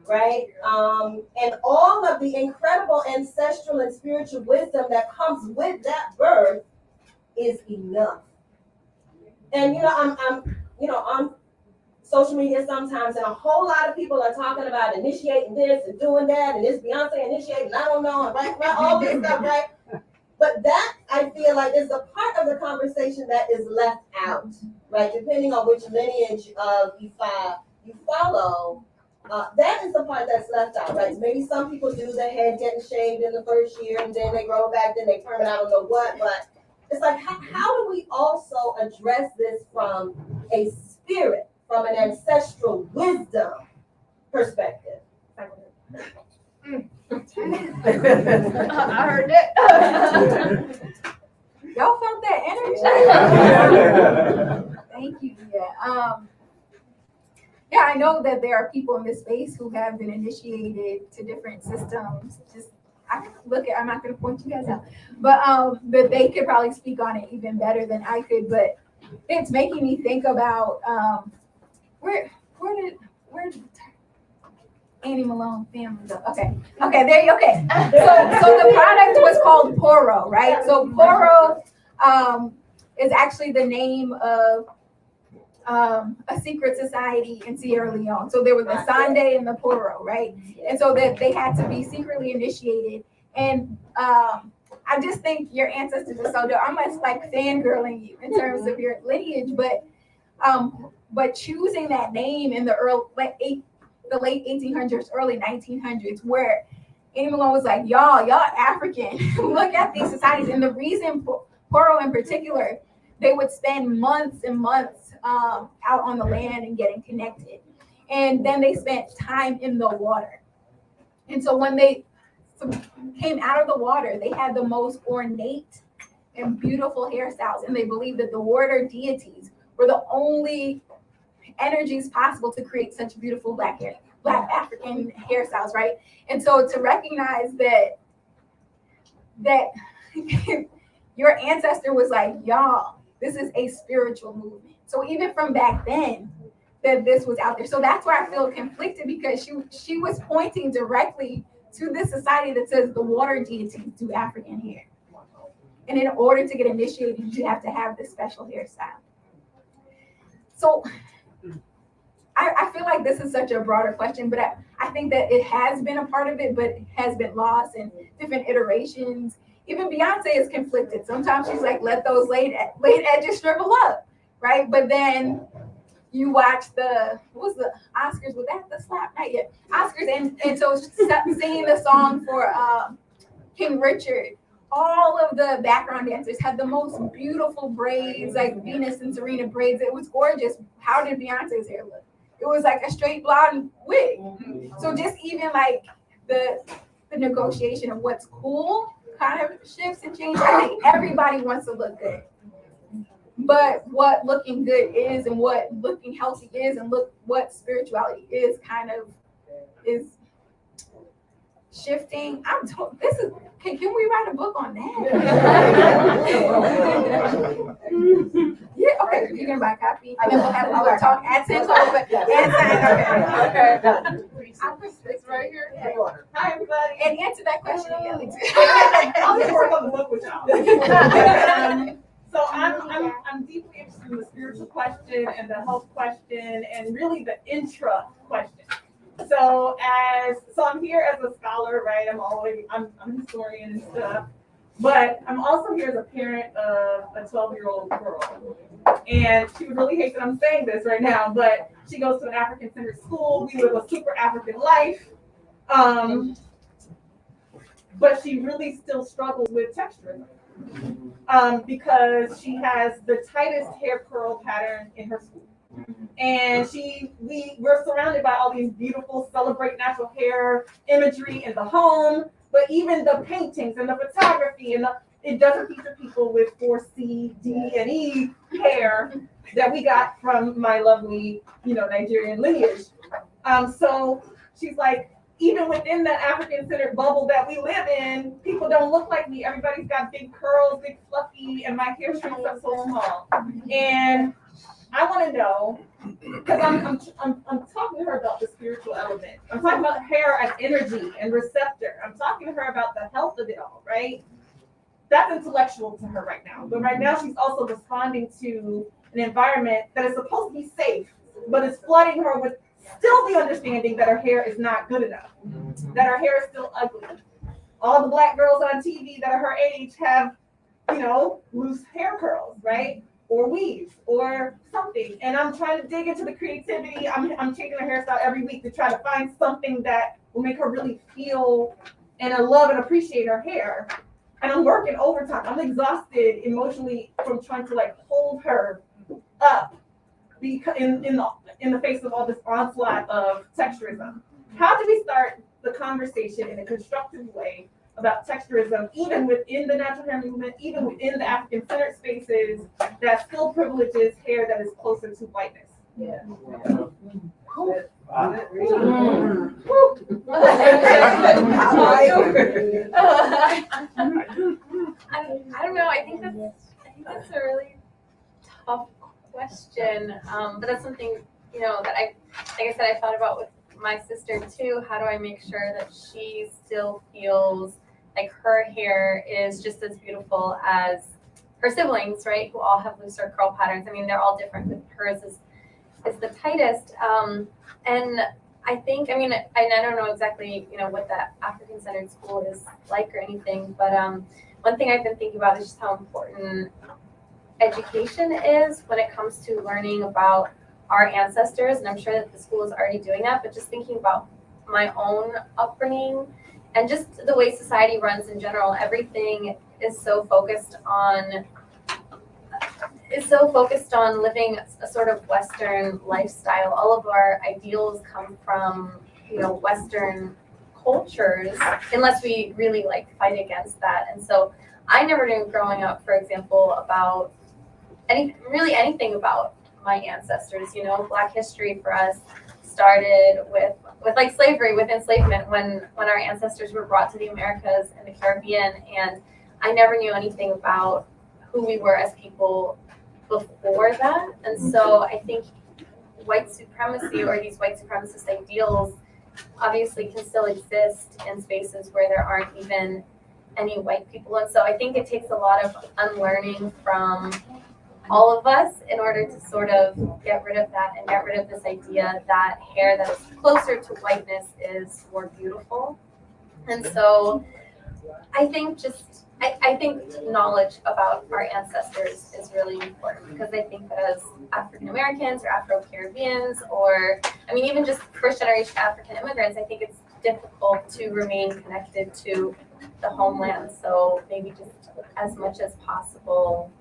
right, and all of the incredible ancestral and spiritual wisdom that comes with that birth is enough. And I'm on social media sometimes, and a whole lot of people are talking about initiating this and doing that, and this Beyonce initiating, I don't know, and right, all this stuff, right? But that, I feel like, is the part of the conversation that is left out, right? Depending on which lineage of Ifa you follow, that is the part that's left out, right? Maybe some people do their head getting shaved in the first year, and then they grow back, then they turn it, I don't know what, but it's like, how do we also address this from a spirit, from an ancestral wisdom perspective? I heard that. Y'all felt that energy? Thank you. Yeah, I know that there are people in this space who have been initiated to different systems. I'm not going to point you guys out, but they could probably speak on it even better than I could. But it's making me think about where did Annie Malone family go? Okay, there you go. Okay. So the product was called Poro, right? So Poro is actually the name of a secret society in Sierra Leone. So there was the Sande and the Poro, right? And so that they had to be secretly initiated. And I just think your ancestors are so dope. I'm almost like fangirling you in terms of your lineage, but choosing that name in the late 1800s, early 1900s, where Amy Malone was like, y'all African. Look at these societies. And the reason Poro in particular, they would spend months and months out on the land and getting connected. And then they spent time in the water. And so when they came out of the water, they had the most ornate and beautiful hairstyles. And they believed that the water deities were the only energies possible to create such beautiful Black African hairstyles, right? And so to recognize that your ancestor was like, y'all, this is a spiritual movement. So even from back then, that this was out there. So that's where I feel conflicted, because she was pointing directly to this society that says the water deities do African hair. And in order to get initiated, you have to have this special hairstyle. So I feel like this is such a broader question, but I think that it has been a part of it, but has been lost in different iterations. Even Beyonce is conflicted. Sometimes she's like, let those late edges shrivel up, right? But then you watch what was the Oscars? Was that the slap? Not yet. Oscars, and so singing the song for King Richard, all of the background dancers had the most beautiful braids, like Venus and Serena braids. It was gorgeous. How did Beyonce's hair look? It was like a straight blonde wig. So just even like the negotiation of what's cool kind of shifts and changes. I think everybody wants to look good. But what looking good is and what looking healthy is and what spirituality is kind of is shifting. Can we write a book on that? Yeah, okay, you can buy a copy. And then we'll have a talk at 10 o'clock. Okay. I'll put this right here. Hi, everybody. And answer that question again. I'll just work on the book with y'all. So I'm deeply interested in the spiritual question and the health question and really the intra question. So I'm here as a scholar, right? I'm a historian and stuff, but I'm also here as a parent of a 12-year-old girl. And she would really hate that I'm saying this right now, but she goes to an African-centered school. We live a super African life. But she really still struggles with texturism. Because she has the tightest hair curl pattern in her school. And we're surrounded by all these beautiful celebrate natural hair imagery in the home, but even the paintings and the photography it doesn't feature people with 4C, D, and E hair that we got from my lovely, Nigerian lineage. So she's like, even within the African-centered bubble that we live in, people don't look like me. Everybody's got big curls, big fluffy, and my hair shrinks up so small. And I want to know, because I'm talking to her about the spiritual element. I'm talking about hair as energy and receptor. I'm talking to her about the health of it all, right? That's intellectual to her right now. But right now she's also responding to an environment that is supposed to be safe, but is flooding her with still the understanding that her hair is not good enough, that her hair is still ugly. All the Black girls on TV that are her age have, loose hair curls, right? Or weaves or something. And I'm trying to dig into the creativity. I'm changing her hairstyle every week to try to find something that will make her really feel and love and appreciate her hair. And I'm working overtime. I'm exhausted emotionally from trying to hold her up because in the face of all this onslaught of texturism. How do we start the conversation in a constructive way about texturism, even within the natural hair movement, even within the African-centered spaces, that still privileges hair that is closer to whiteness? Yeah. I don't know. I think that's a really tough question. But that's something, that like I said, I thought about with my sister too. How do I make sure that she still feels like her hair is just as beautiful as her siblings, right? Who all have looser curl patterns. I mean, they're all different, but hers is the tightest. And I think, I don't know exactly, what that African-centered school is like or anything, but one thing I've been thinking about is just how important education is when it comes to learning about our ancestors. And I'm sure that the school is already doing that, but just thinking about my own upbringing and just the way society runs in general, everything is so focused on living a sort of Western lifestyle. All of our ideals come from, Western cultures, unless we really like fight against that. And so I never knew growing up, for example, about anything about my ancestors. Black history for us started with like slavery, with enslavement, when our ancestors were brought to the Americas and the Caribbean, and I never knew anything about who we were as people before that. And so I think white supremacy, or these white supremacist ideals, obviously can still exist in spaces where there aren't even any white people. And so I think it takes a lot of unlearning from all of us in order to sort of get rid of that and get rid of this idea that hair that is closer to whiteness is more beautiful. And so I think I think knowledge about our ancestors is really important, because I think that as African Americans or Afro-Caribbeans, or even just first generation African immigrants, I think it's difficult to remain connected to the homeland. So maybe just as much as possible,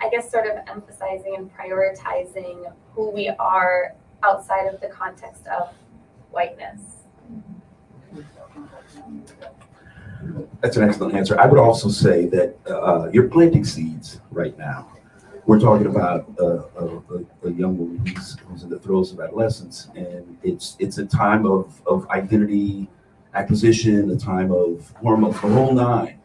I guess sort of emphasizing and prioritizing who we are outside of the context of whiteness. That's an excellent answer. I would also say that you're planting seeds right now. We're talking about a young woman who's in the throes of adolescence, and it's a time of identity acquisition, a time of hormones, the whole nine.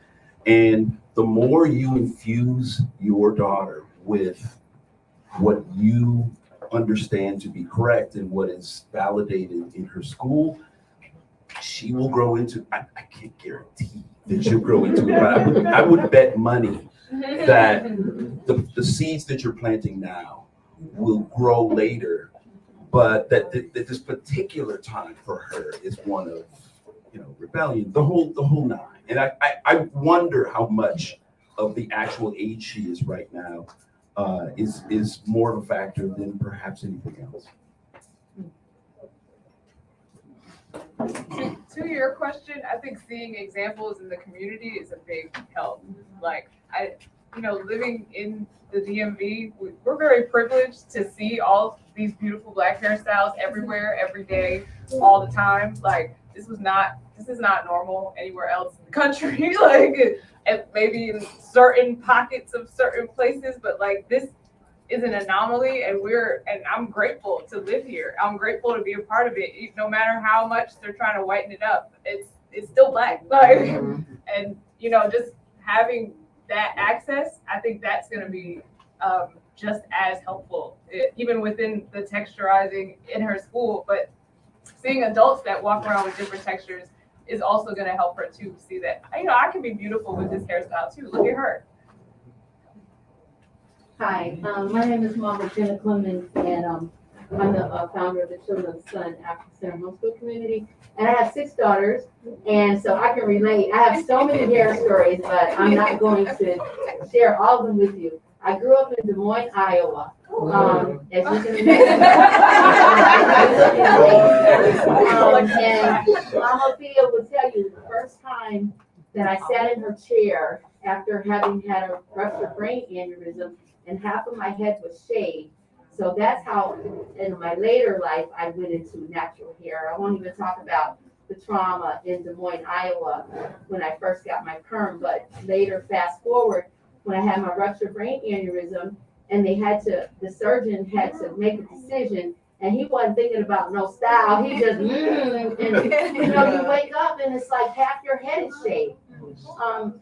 And the more you infuse your daughter with what you understand to be correct and what is validated in her school, she will grow into, I can't guarantee that she'll grow into it, but I would bet money that the seeds that you're planting now will grow later, but that this particular time for her is one of, rebellion, the whole nine. And I wonder how much of the actual age she is right now is more of a factor than perhaps anything else. To your question, I think seeing examples in the community is a big help. Like, living in the DMV, we're very privileged to see all these beautiful Black hairstyles everywhere, every day, all the time. Like, this is not normal anywhere else in the country. Like, and maybe in certain pockets of certain places, but like, this is an anomaly, and I'm grateful to live here. I'm grateful to be a part of it. No matter how much they're trying to whiten it up, it's still Black. Like, and just having that access, I think that's going to be just as helpful, even within the texturizing in her school. But seeing adults that walk around with different textures is also going to help her to see that, I can be beautiful with this hairstyle too. Look at her. Hi, my name is Mama Jenna Clemens, and I'm the founder of the Children of the Sun African Center Homeschool Community. And I have 6 daughters, and so I can relate. I have so many hair stories, but I'm not going to share all of them with you. I grew up in Des Moines, Iowa. As you can imagine. And Mama Afiya will tell you the first time that I sat in her chair after having had a ruptured brain aneurysm, and half of my head was shaved. So that's how, in my later life, I went into natural hair. I won't even talk about the trauma in Des Moines, Iowa, when I first got my perm, but later, fast forward, when I had my ruptured brain aneurysm, and the surgeon had to make a decision, and he wasn't thinking about no style. He just, and you wake up and it's like half your head is shaved.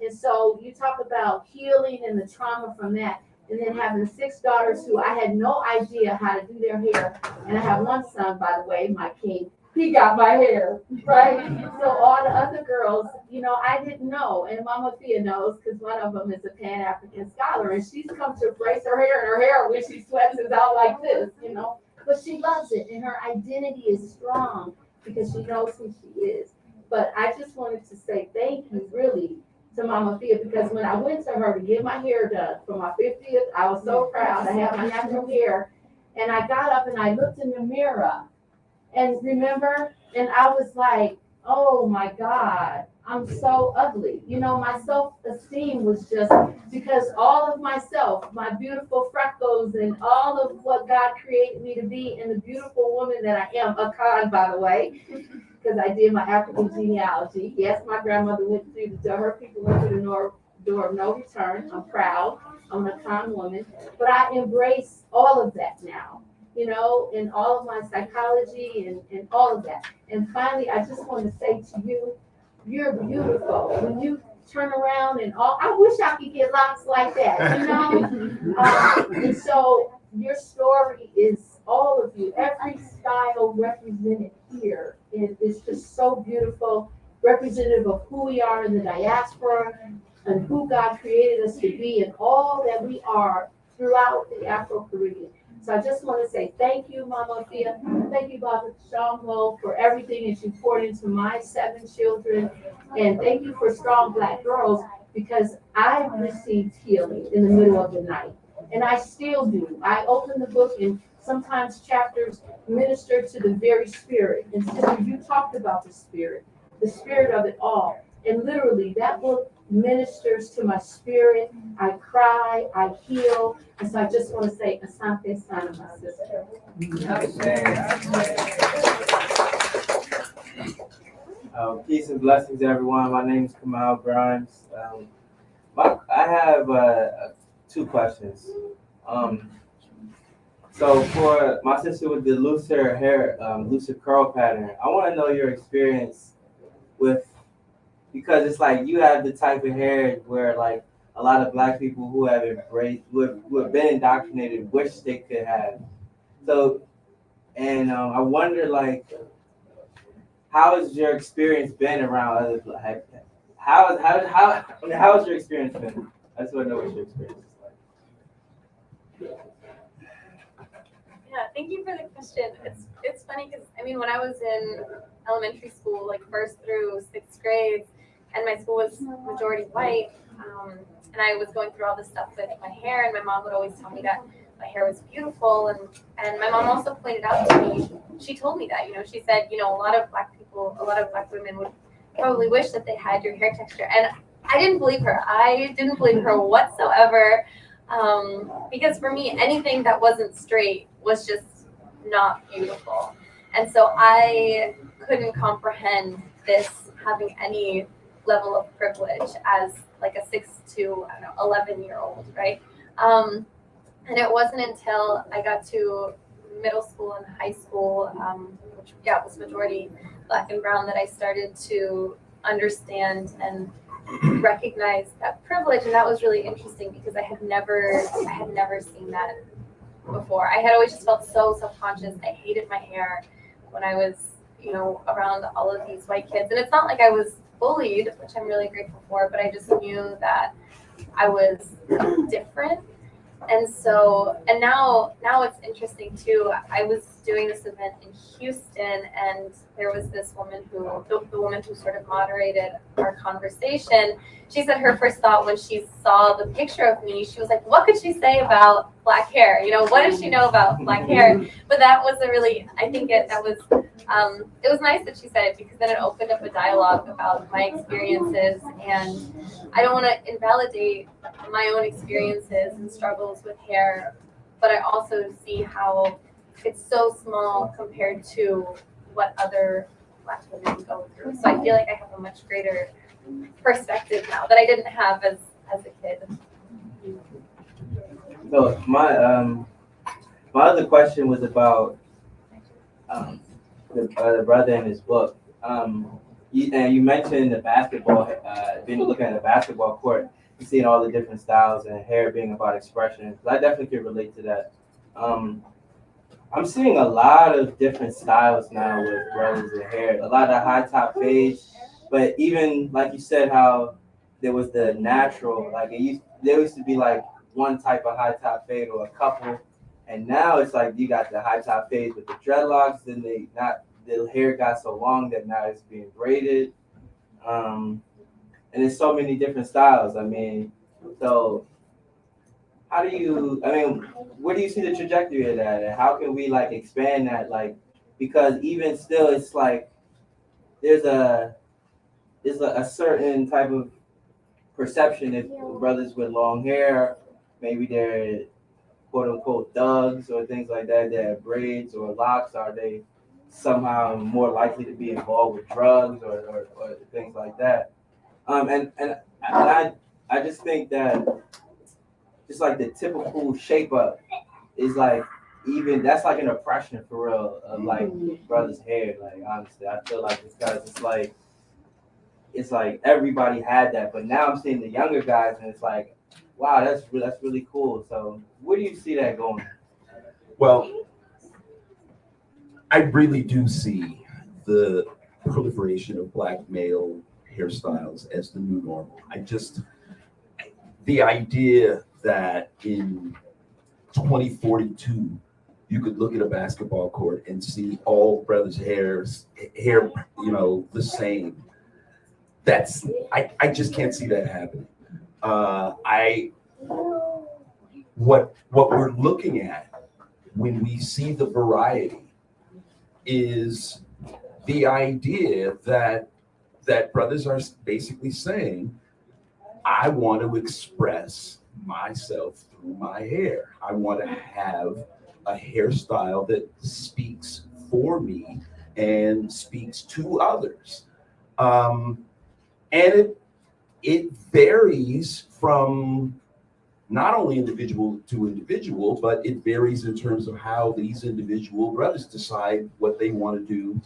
And so you talk about healing and the trauma from that. And then having 6 daughters who I had no idea how to do their hair. And I have one son, by the way, my king. He got my hair, right? So all the other girls, I didn't know. And Mama Afiya knows, because one of them is a Pan-African scholar. And she's come to brace her hair, and her hair, when she sweats, is out like this, But she loves it. And her identity is strong because she knows who she is. But I just wanted to say thank you, really, to Mama Afiya, because when I went to her to get my hair done for my 50th, I was so proud to have my natural hair. And I got up and I looked in the mirror. And remember, And I was like, oh my God, I'm so ugly. You know, my self-esteem was just because all of myself, my beautiful freckles and all of what God created me to be and the beautiful woman that I am, a con, by the way, because I did my African genealogy. Yes, my grandmother went through her people went through the door of no return. I'm proud. I'm a con woman, but I embrace all of that now, you know, in all of my psychology and all of that. And finally, I just want to say to you, you're beautiful. When you turn around and all, I wish I could get locks like that, you know? And so your story is all of you, every style represented here is just so beautiful, representative of who we are in the diaspora and who God created us to be and all that we are throughout the Afro-Caribbean. So I just want to say thank you, Mama Afiya. Thank you, Baba Shombo, for everything that you poured into my 7 children. And thank you for Strong Black Girls, because I received healing in the middle of the night. And I still do. I open the book and sometimes chapters minister to the very spirit. And sister, you talked about the spirit of it all. And literally that book ministers to my spirit. I cry, I heal. And so I just want to say, Asante Sana, my sister. Peace and blessings, everyone. My name is Kamal Grimes. I have 2 questions. So for my sister with the looser hair, looser curl pattern, I want to know your experience with, because it's like you have the type of hair where like a lot of Black people who have embraced, who have been indoctrinated, wish they could have. So, and I wonder, like, how has your experience been around other Black? How has your experience been? I just want to know what your experience is like. Yeah, thank you for the question. It's funny because I mean, when I was in elementary school, like 1st through 6th grade, and my school was majority white, and I was going through all this stuff with my hair, and my mom would always tell me that my hair was beautiful, and my mom also pointed out to me, she told me that, you know, she said, you know, a lot of Black women would probably wish that they had your hair texture, and I didn't believe her. I didn't believe her whatsoever, because for me, anything that wasn't straight was just not beautiful, and so I couldn't comprehend this having any level of privilege as like a 6 to 11-year-old, right? And it wasn't until I got to middle school and high school, which was majority Black and brown, that I started to understand and recognize that privilege, and that was really interesting because I had never seen that before. I had always just felt so self-conscious. I hated my hair when I was, you know, around all of these white kids, and it's not like I was bullied, which I'm really grateful for, but I just knew that I was different. And so, and now it's interesting too. I was doing this event in Houston, and there was this woman the woman who sort of moderated our conversation. She said her first thought when she saw the picture of me, she was like, what could she say about Black hair? You know, what does she know about Black hair? But that was it was nice that she said it, because then it opened up a dialogue about my experiences, and I don't want to invalidate my own experiences and struggles with hair, but I also see how it's so small compared to what other Black women go through. So I feel like I have a much greater perspective now that I didn't have as a kid. So my other question was about the brother in his book. You mentioned the basketball, being looking at the basketball court, and seeing all the different styles and hair being about expression. I definitely can relate to that. I'm seeing a lot of different styles now with brothers and hair. A lot of high top fades, but even like you said, how there was the natural, like there used to be like one type of high top fade or a couple, and now it's like you got the high top fades with the dreadlocks, then the hair got so long that now it's being braided, and there's so many different styles. I mean, so where do you see the trajectory of that, and how can we like expand that? Like, because even still, it's like there's a certain type of perception if brothers with long hair, maybe they're quote unquote thugs or things like that, that have braids or locks, are they somehow more likely to be involved with drugs or things like that? I just think that just like the typical shape up is like, even that's like an oppression for real of like brothers' hair. Like honestly, I feel like because it's like everybody had that, but now I'm seeing the younger guys and it's like, wow, that's really cool. So where do you see that going? Well, I really do see the proliferation of black male hairstyles as the new normal. The idea that in 2042 you could look at a basketball court and see all brothers' hair, the same. I just can't see that happening. What we're looking at when we see the variety is the idea that brothers are basically saying, I want to express myself through my hair. I want to have a hairstyle that speaks for me and speaks to others. And it varies from not only individual to individual, but it varies in terms of how these individual brothers decide what they want to do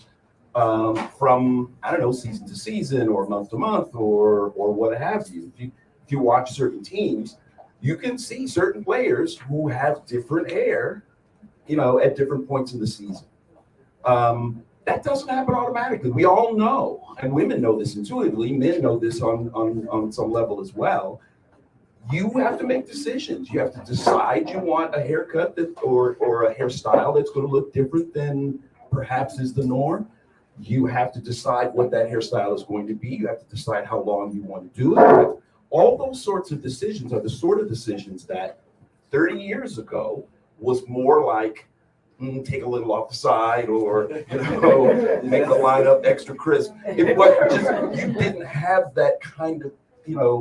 from, I don't know, season to season or month to month or what have you. If you watch certain teams, you can see certain players who have different hair, at different points in the season. That doesn't happen automatically. We all know, and women know this intuitively, men know this on some level as well. You have to make decisions. You have to decide you want a haircut or a hairstyle that's going to look different than perhaps is the norm. You have to decide what that hairstyle is going to be. You have to decide how long you want to do it. All those sorts of decisions are the sort of decisions that 30 years ago was more like, take a little off the side or, make the lineup extra crisp. It was just, you didn't have that kind of,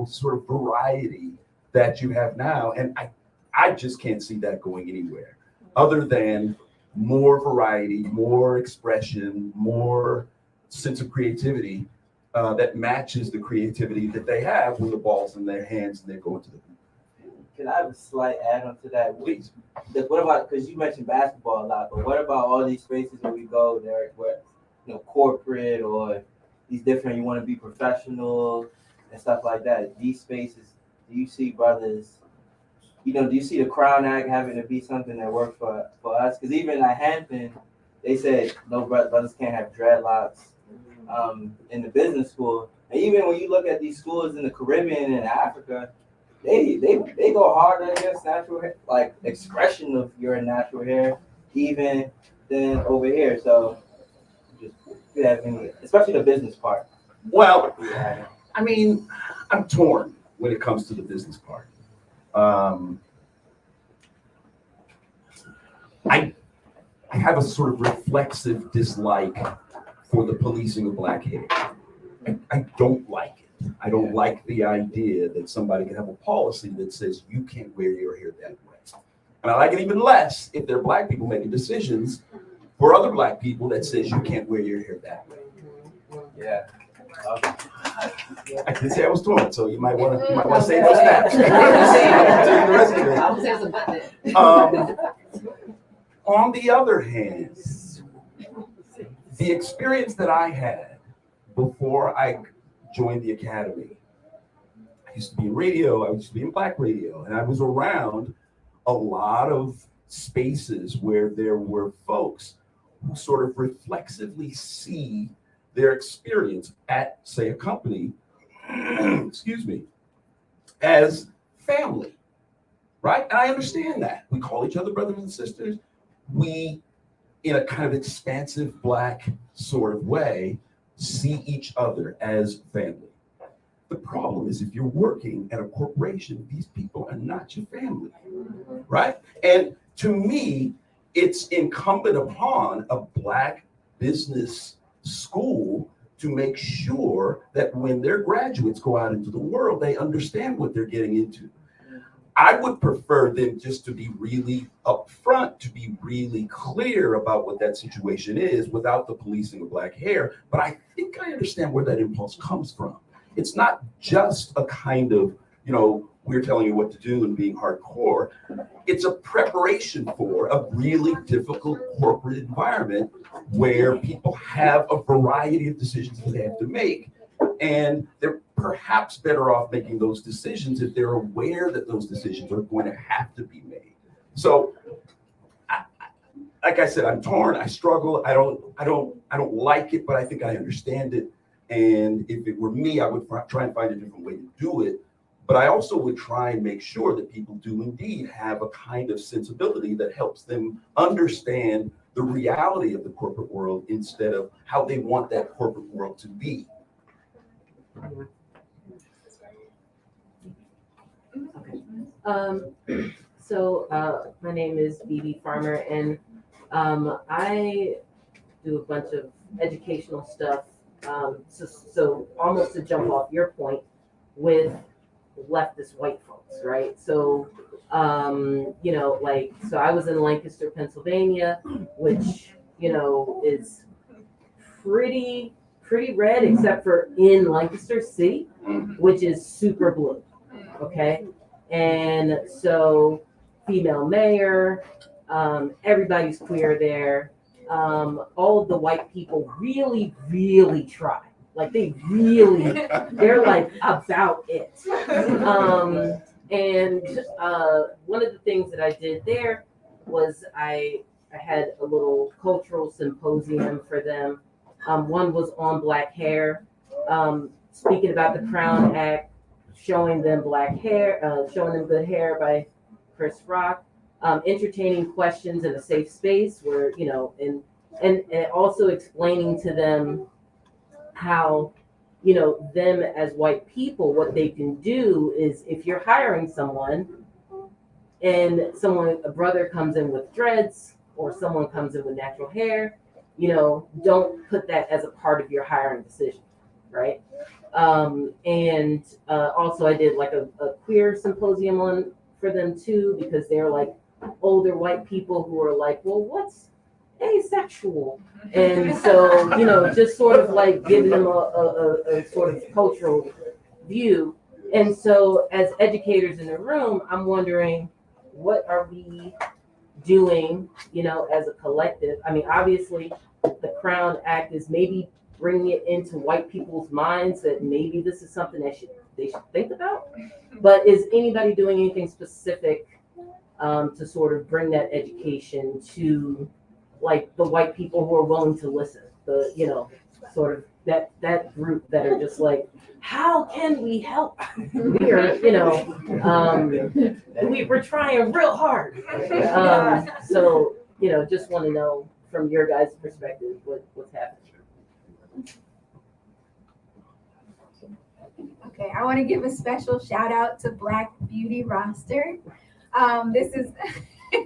sort of variety that you have now. And I just can't see that going anywhere other than more variety, more expression, more sense of creativity that matches the creativity that they have when the ball's in their hands and they're going to the hoop. Can I have a slight add-on to that? Please. What about, because you mentioned basketball a lot, but what about all these spaces where we go there, where corporate or these different, you want to be professional and stuff like that? These spaces, do you see brothers? Do you see the Crown Act having to be something that works for us? Because even at Hampton, they said no brothers can't have dreadlocks in the business school. And even when you look at these schools in the Caribbean and Africa, they go harder against natural hair, like expression of your natural hair, even than over here. So, just you have any, especially the business part. Well, I mean, I'm torn when it comes to the business part. I have a sort of reflexive dislike for the policing of black hair. I don't like it. I don't like the idea that somebody can have a policy that says you can't wear your hair that way. And I like it even less if there are black people making decisions for other black people that says you can't wear your hair that way. Yeah. I did say I was torn, so you might want to say those snaps. I'll tell you the rest of it. On the other hand, the experience that I had before I joined the academy, I used to be in radio, I used to be in black radio, and I was around a lot of spaces where there were folks who sort of reflexively see their experience at, say, a company, excuse me, as family, right? And I understand that. We call each other brothers and sisters. We, in a kind of expansive black sort of way, see each other as family. The problem is if you're working at a corporation, these people are not your family, right? And to me, it's incumbent upon a black business school to make sure that when their graduates go out into the world, they understand what they're getting into. I would prefer them just to be really upfront, to be really clear about what that situation is without the policing of black hair. But I think I understand where that impulse comes from. It's not just a kind of, we're telling you what to do and being hardcore. It's a preparation for a really difficult corporate environment where people have a variety of decisions that they have to make. And they're perhaps better off making those decisions if they're aware that those decisions are going to have to be made. So, like I said, I'm torn. I struggle. I don't like it, but I think I understand it. And if it were me, I would try and find a different way to do it. But I also would try and make sure that people do indeed have a kind of sensibility that helps them understand the reality of the corporate world instead of how they want that corporate world to be. My name is BB Farmer, and I do a bunch of educational stuff. So almost to jump off your point with leftist white folks, right? So, so I was in Lancaster, Pennsylvania, which, is pretty red, except for in Lancaster City, which is super blue. Okay. And so female mayor, everybody's queer there. All of the white people really, really try. Like they're like about it. One of the things that I did there was I had a little cultural symposium for them. One was on black hair, speaking about the Crown Act, showing them black hair, showing them good hair by Chris Rock, entertaining questions in a safe space where, and also explaining to them how, them as white people, what they can do is if you're hiring someone and a brother comes in with dreads or someone comes in with natural hair, don't put that as a part of your hiring decision, right? Also I did like a queer symposium for them too, because they're like older white people who are like, well, what's asexual? And so, just sort of like giving them a sort of cultural view. And so as educators in the room, I'm wondering, what are we doing, as a collective? I mean, obviously the Crown Act is maybe bringing it into white people's minds that maybe this is something they should think about. But is anybody doing anything specific to sort of bring that education to like the white people who are willing to listen, sort of that group that are just like, how can we help? We're, we're trying real hard. So, just want to know from your guys' perspective what's happening. Okay, I want to give a special shout out to Black Beauty Roster. This is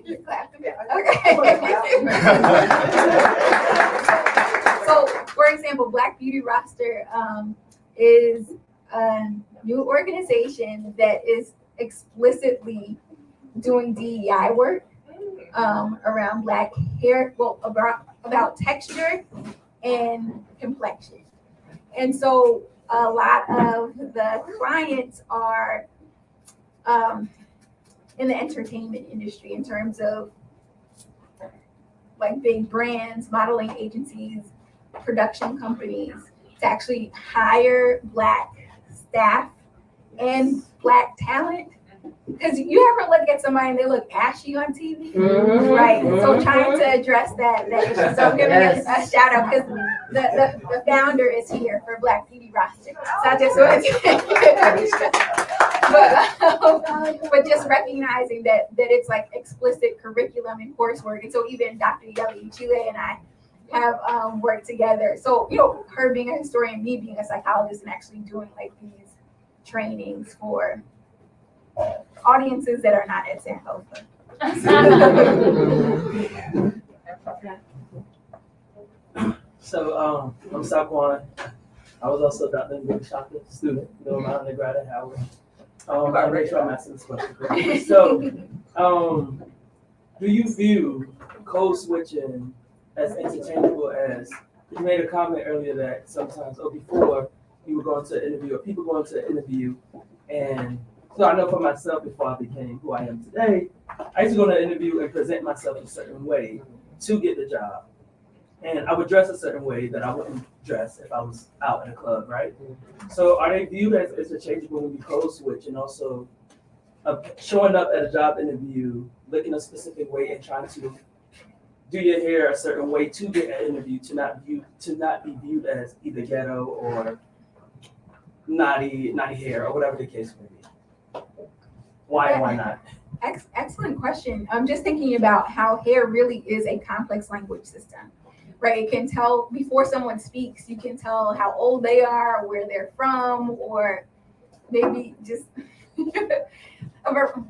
you clapped a bit. Okay. So, for example, Black Beauty Roster is a new organization that is explicitly doing DEI work around black hair, about texture and complexion. And so a lot of the clients are in the entertainment industry in terms of like big brands, modeling agencies, production companies to actually hire black staff and black talent. Because you ever look at somebody and they look ashy on TV? Mm-hmm. Right. So trying to address that issue. So I'm giving a shout out because the founder is here for Black Beauty Roster. So I just wanted to but just recognizing that it's like explicit curriculum and coursework. And so even Dr. Yeli Chile and I have worked together. So, her being a historian, me being a psychologist, and actually doing like these trainings for audiences that are not at Sankofa. So I'm Saquon. I was also Dr. Mbilishaka, student doing my undergrad at Howard. I'm make sure I'm asking this question correctly. So, do you view code switching as interchangeable as, you made a comment earlier that sometimes, or before, you were going to an interview, or people going to an interview, and so I know for myself, before I became who I am today, I used to go to an interview and present myself a certain way to get the job. And I would dress a certain way that I wouldn't dress if I was out in a club, right? So are they viewed as interchangeable when you code switch, and also showing up at a job interview, looking a specific way and trying to do your hair a certain way to get an interview, to not be viewed as either ghetto or naughty hair or whatever the case may be? Why and why not? Excellent question. I'm just thinking about how hair really is a complex language system, right? It can tell before someone speaks, you can tell how old they are, where they're from, or maybe just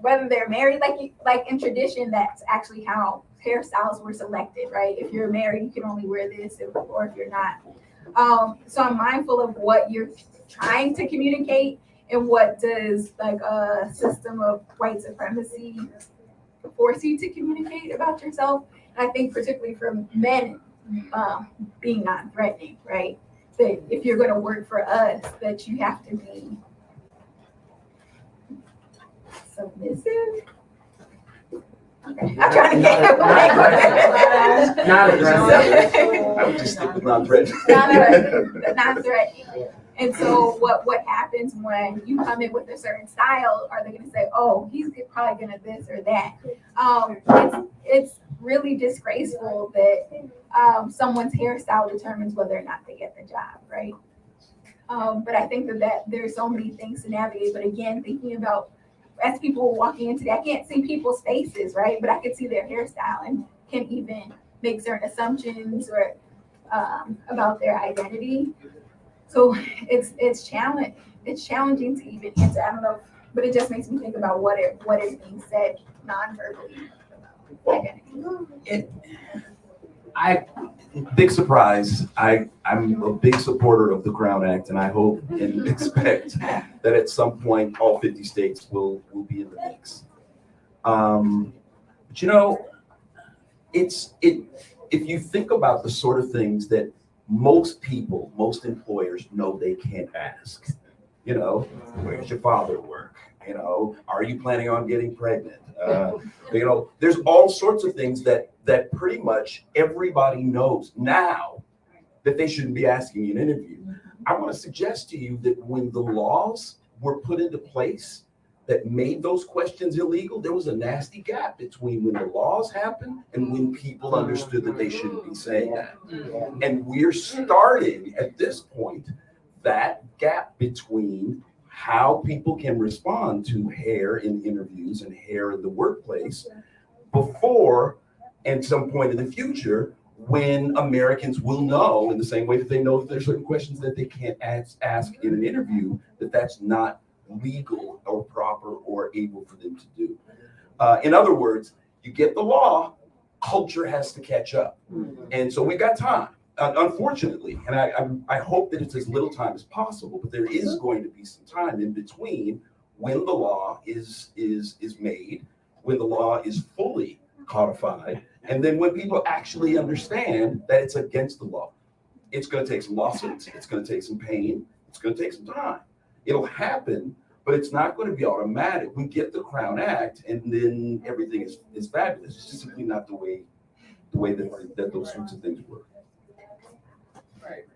whether they're married. Like in tradition, that's actually how hairstyles were selected, right? If you're married, you can only wear this, or if you're not. So I'm mindful of what you're trying to communicate, and what does like a system of white supremacy force you to communicate about yourself. And I think particularly for men, being non-threatening, right? That if you're going to work for us, that you have to be submissive. Okay. I'm trying to get it right. Not aggressive. I would just stick with non-threatening. Non-threatening. And so what happens when you come in with a certain style? Are they going to say, oh, he's probably going to this or that? It's really disgraceful that someone's hairstyle determines whether or not they get the job, right? But I think that there's so many things to navigate. But again, thinking about as people were walking into that, I can't see people's faces, right? But I could see their hairstyle and can even make certain assumptions or about their identity. So it's challenging to even answer. I don't know, but it just makes me think about what is being said non-verbally about identity. Big surprise. I'm a big supporter of the Crown Act, and I hope and expect that at some point all 50 states will be in the mix. But you know, if you think about the sort of things that most employers know they can't ask, you know, where's your father work? You know, are you planning on getting pregnant? You know, there's all sorts of things that pretty much everybody knows now that they shouldn't be asking in an interview. I want to suggest to you that when the laws were put into place that made those questions illegal, there was a nasty gap between when the laws happened and when people understood that they shouldn't be saying that. And we're starting at this point that gap between how people can respond to hair in interviews and hair in the workplace before and some point in the future when Americans will know, in the same way that they know that there's certain questions that they can't ask in an interview, that that's not legal or proper or able for them to do. In other words, you get the law, culture has to catch up. And so we've got time, unfortunately, and I hope that it's as little time as possible, but there is going to be some time in between when the law is made, when the law is fully codified, and then when people actually understand that it's against the law. It's going to take some lawsuits, it's going to take some pain, it's going to take some time. It'll happen, but it's not going to be automatic. We get the Crown Act, and then everything is fabulous. It's just simply not the way that those sorts of things work. Right.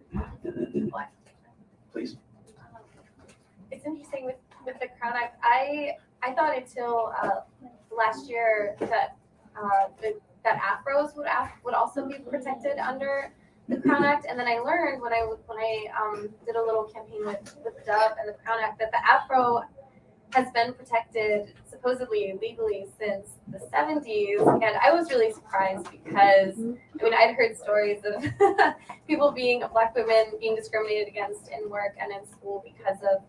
Please. It's interesting with the Crown Act. I thought until last year that that afros would also be protected under the Crown Act, and then I learned when I did a little campaign with Dove and the Crown Act that the afro has been protected supposedly legally since the 70s, and I was really surprised because I mean I'd heard stories of Black women being discriminated against in work and in school because of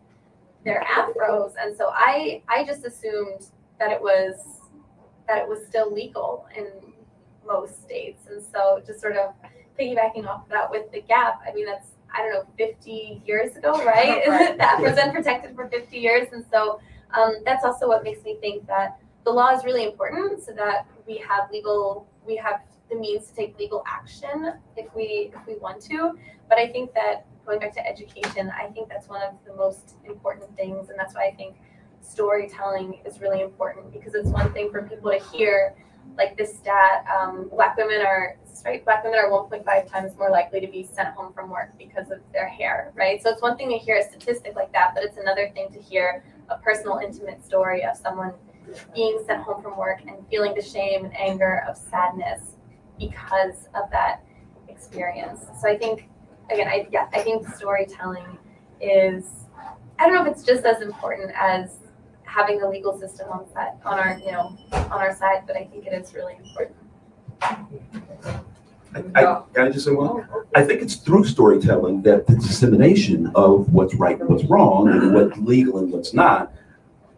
their afros, and so I just assumed that it was still legal in most states, and so just sort of piggybacking off of that with the gap, I mean I don't know, 50 years ago, right? That was unprotected for 50 years. And so that's also what makes me think that the law is really important so that we have the means to take legal action if we want to. But I think that going back to education, I think that's one of the most important things. And that's why I think storytelling is really important, because it's one thing for people to hear, like this stat, Black women are 1.5 times more likely to be sent home from work because of their hair, right? So it's one thing to hear a statistic like that, but it's another thing to hear a personal, intimate story of someone being sent home from work and feeling the shame and anger of sadness because of that experience. So I think, again, I think storytelling is, I don't know if it's just as important as having the legal system on our side, but I think it is really important. Can I just say one? I think it's through storytelling that the dissemination of what's right and what's wrong and what's legal and what's not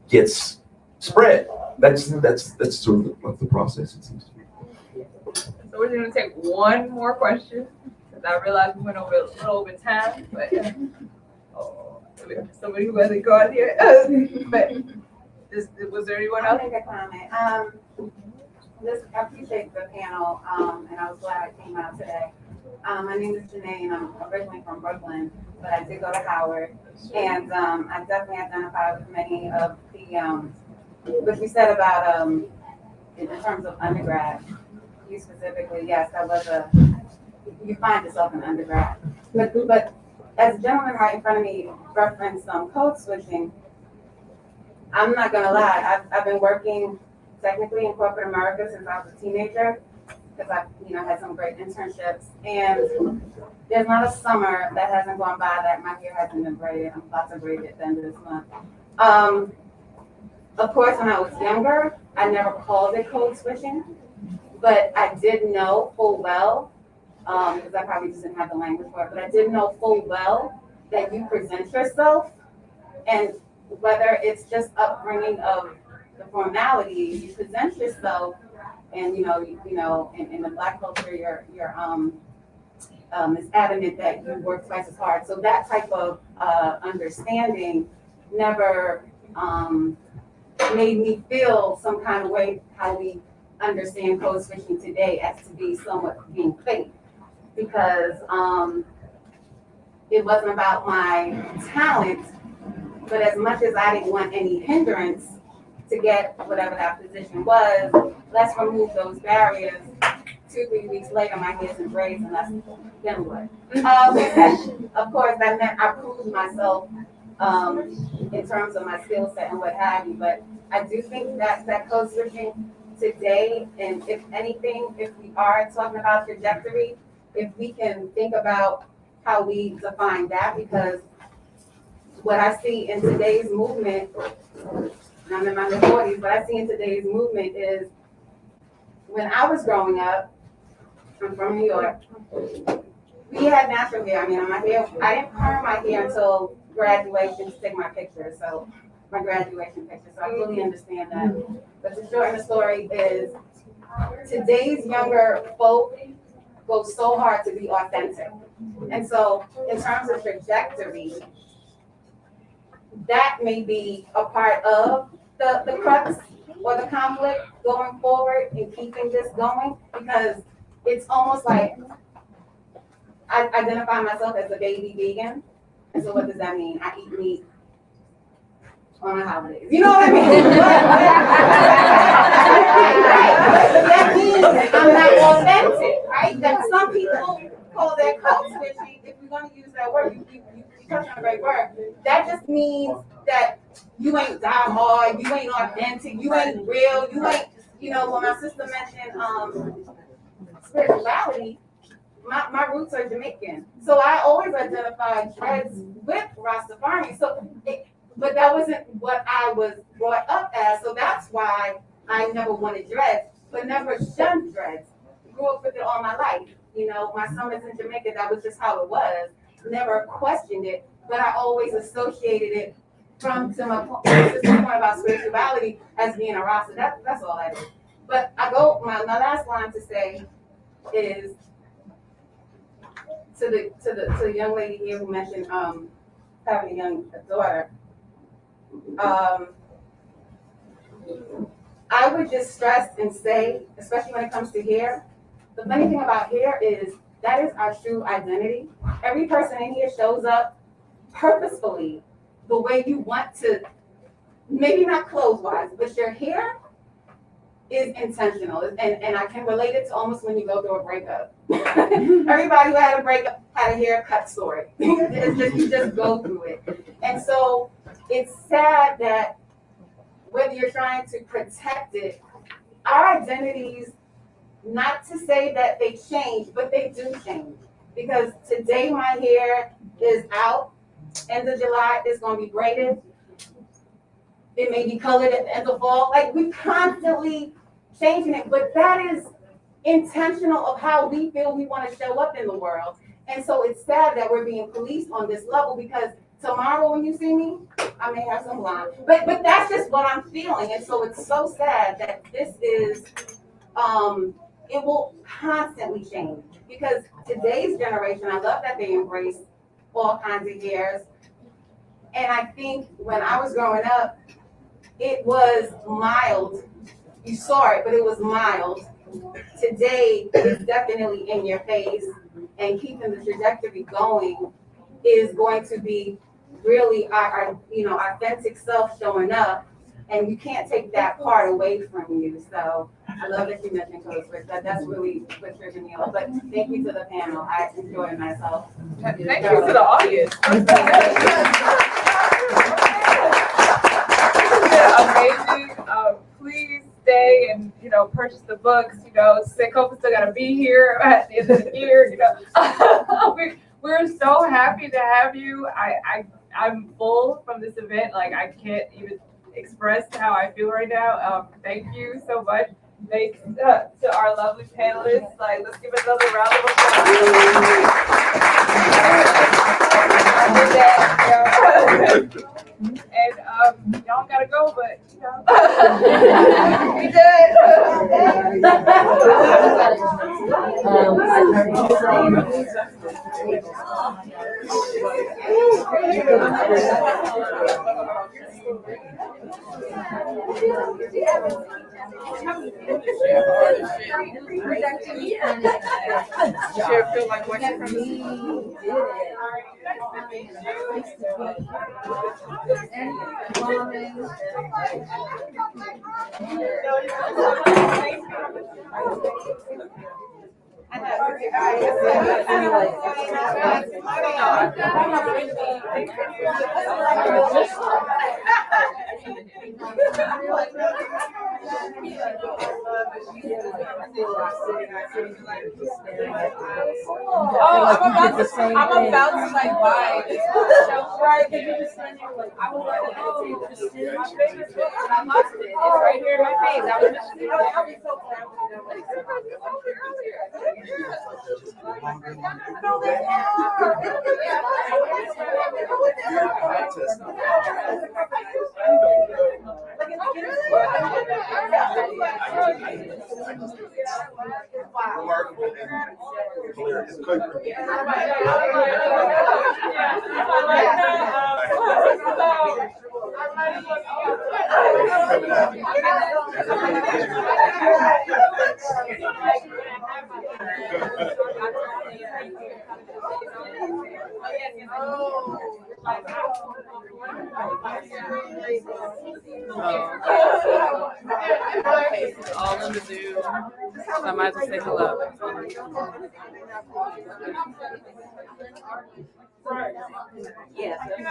gets spread. That's sort of like the process, it seems to me. So we're gonna take one more question, because I realized we went a little over time, but somebody who hasn't gone here. But was there anyone I'll else? make a comment. I appreciate the panel, and I was glad I came out today. My name is Janae, and I'm originally from Brooklyn, but I did go to Howard, and I definitely identify with many of the what you said about in terms of undergrad. You specifically, yes, that was you find yourself in undergrad, but as a gentleman right in front of me referenced code switching. I'm not gonna lie, I've been working technically in corporate America since I was a teenager, because I've had some great internships, and there's not a summer that hasn't gone by that my hair hasn't been braided. I'm about to braid it at the end of this month. Of course, when I was younger, I never called it code switching, but I did know full well, because I probably just didn't have the language for it, but I did know full well that you present yourself, and whether it's just upbringing of the formalities, you present yourself, and in the Black culture, you're is adamant that you work twice as hard. So that type of understanding never made me feel some kind of way how we understand code switching today as to be somewhat being fake, because it wasn't about my talent. But as much as I didn't want any hindrance to get whatever that position was, let's remove those barriers. 2-3 weeks later, my hair's in braids, and then what? Of course, that meant I proved myself in terms of my skill set and what have you. But I do think that code switching today, and if anything, if we are talking about trajectory, if we can think about how we define that, because what I see in today's movement, and I'm in my mid-40s, what I see in today's movement is, when I was growing up, I'm from New York, we had natural hair. I mean, my hair, I didn't perm my hair until graduation to take my picture, so my graduation picture, so I fully understand that. But to shorten the story is, today's younger folk go so hard to be authentic. And so in terms of trajectory, that may be a part of the crux or the conflict going forward and keeping this going, because it's almost like I identify myself as a baby vegan. And so what does that mean? I eat meat on the holidays. You know what I mean? That means I'm not authentic, right? That some people call that code switching. If we're going to use that word, you touch on a great word. That just means that you ain't die hard, you ain't authentic, you ain't real, you ain't, when my sister mentioned spirituality, my roots are Jamaican. So I always identified dreads with Rastafari. But that wasn't what I was brought up as. So that's why I never wanted dreads, but never shunned dreads. Grew up with it all my life. My summers in Jamaica, that was just how it was. Never questioned it, but I always associated it to my point about spirituality as being a Rasta. That's all that is. But my last line to say is, to the young lady here who mentioned having a young daughter, I would just stress and say, especially when it comes to hair, the funny thing about hair is that is our true identity. Every person in here shows up purposefully the way you want to, maybe not clothes-wise, but your hair is intentional. And I can relate it to almost when you go through a breakup. Everybody who had a breakup had a haircut story. It's just, you just go through it. And so it's sad that whether you're trying to protect it, our identities, not to say that they change, but they do change. Because today my hair is out. End of July, it's going to be braided. It may be colored at the end of fall. Like, we constantly changing it, but that is intentional of how we feel we want to show up in the world. And so it's sad that we're being policed on this level, because tomorrow when you see me, I may have some blonde, but that's just what I'm feeling. And so it's so sad that this is, it will constantly change, because today's generation, I love that they embrace all kinds of hairs. And I think when I was growing up, it was mild. You saw it, but it was mild. Today, it's definitely in your face, and keeping the trajectory going is going to be really our authentic self showing up, and you can't take that part away from you. So I love that you mentioned code switch. That's really what triggers me off. But thank you to the panel. I enjoyed myself. Thank you to the audience. Amazing. Please stay and purchase the books. Sankofa still gotta be here at the end of the year. We're so happy to have you. I'm full from this event. Like, I can't even express how I feel right now. Thank you so much. Thanks to our lovely panelists. Like, let's give another round of applause. And y'all gotta go, but we did. Feel like what I'm about to like buy this show, right? And you just sitting there like, I was like, oh, my favorite book, and I lost it. It's right here in my face. I was just, I'll be so proud of you. Remarkable and hilarious. All in the Zoom. So I might as well say hello. Yeah, and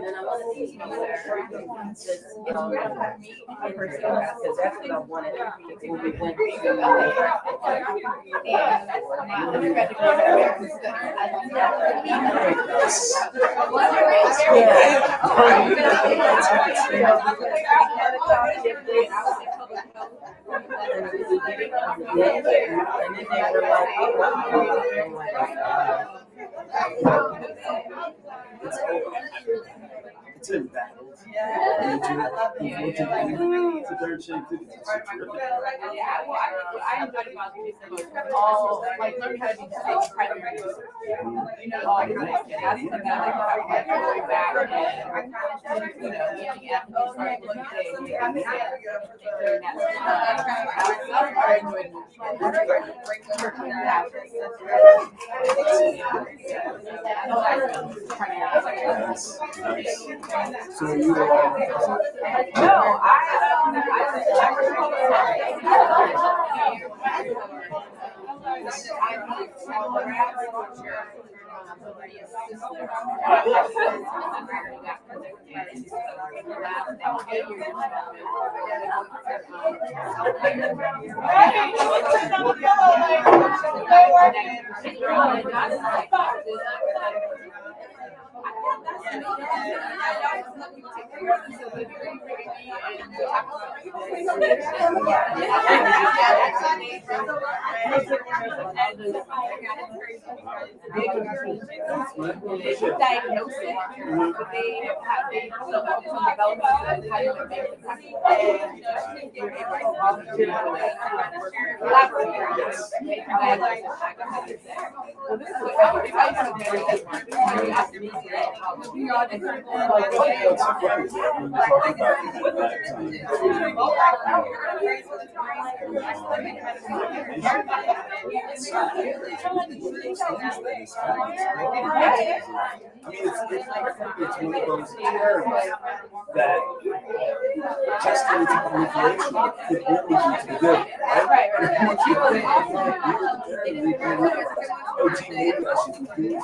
then I want to teach you because that's what I wanted when we went Tim battled. Yeah. It's a dirt shape. It's terrific. Yeah, well, I enjoyed about all, like, learning how to be just primary voters. You know, like, that's something that I like going back and, you know, looking at the starting to look at it, during that I enjoyed Nice, nice. So you no, diagnosis, but they still focus on development and how you can make the practical plan. You're able to volunteer with collaborators, make diagnosis. So this is what I feel very smart. You have to be it's one of those areas that testing into proliferation could only be to the good, right? Oh, gee, maybe I should do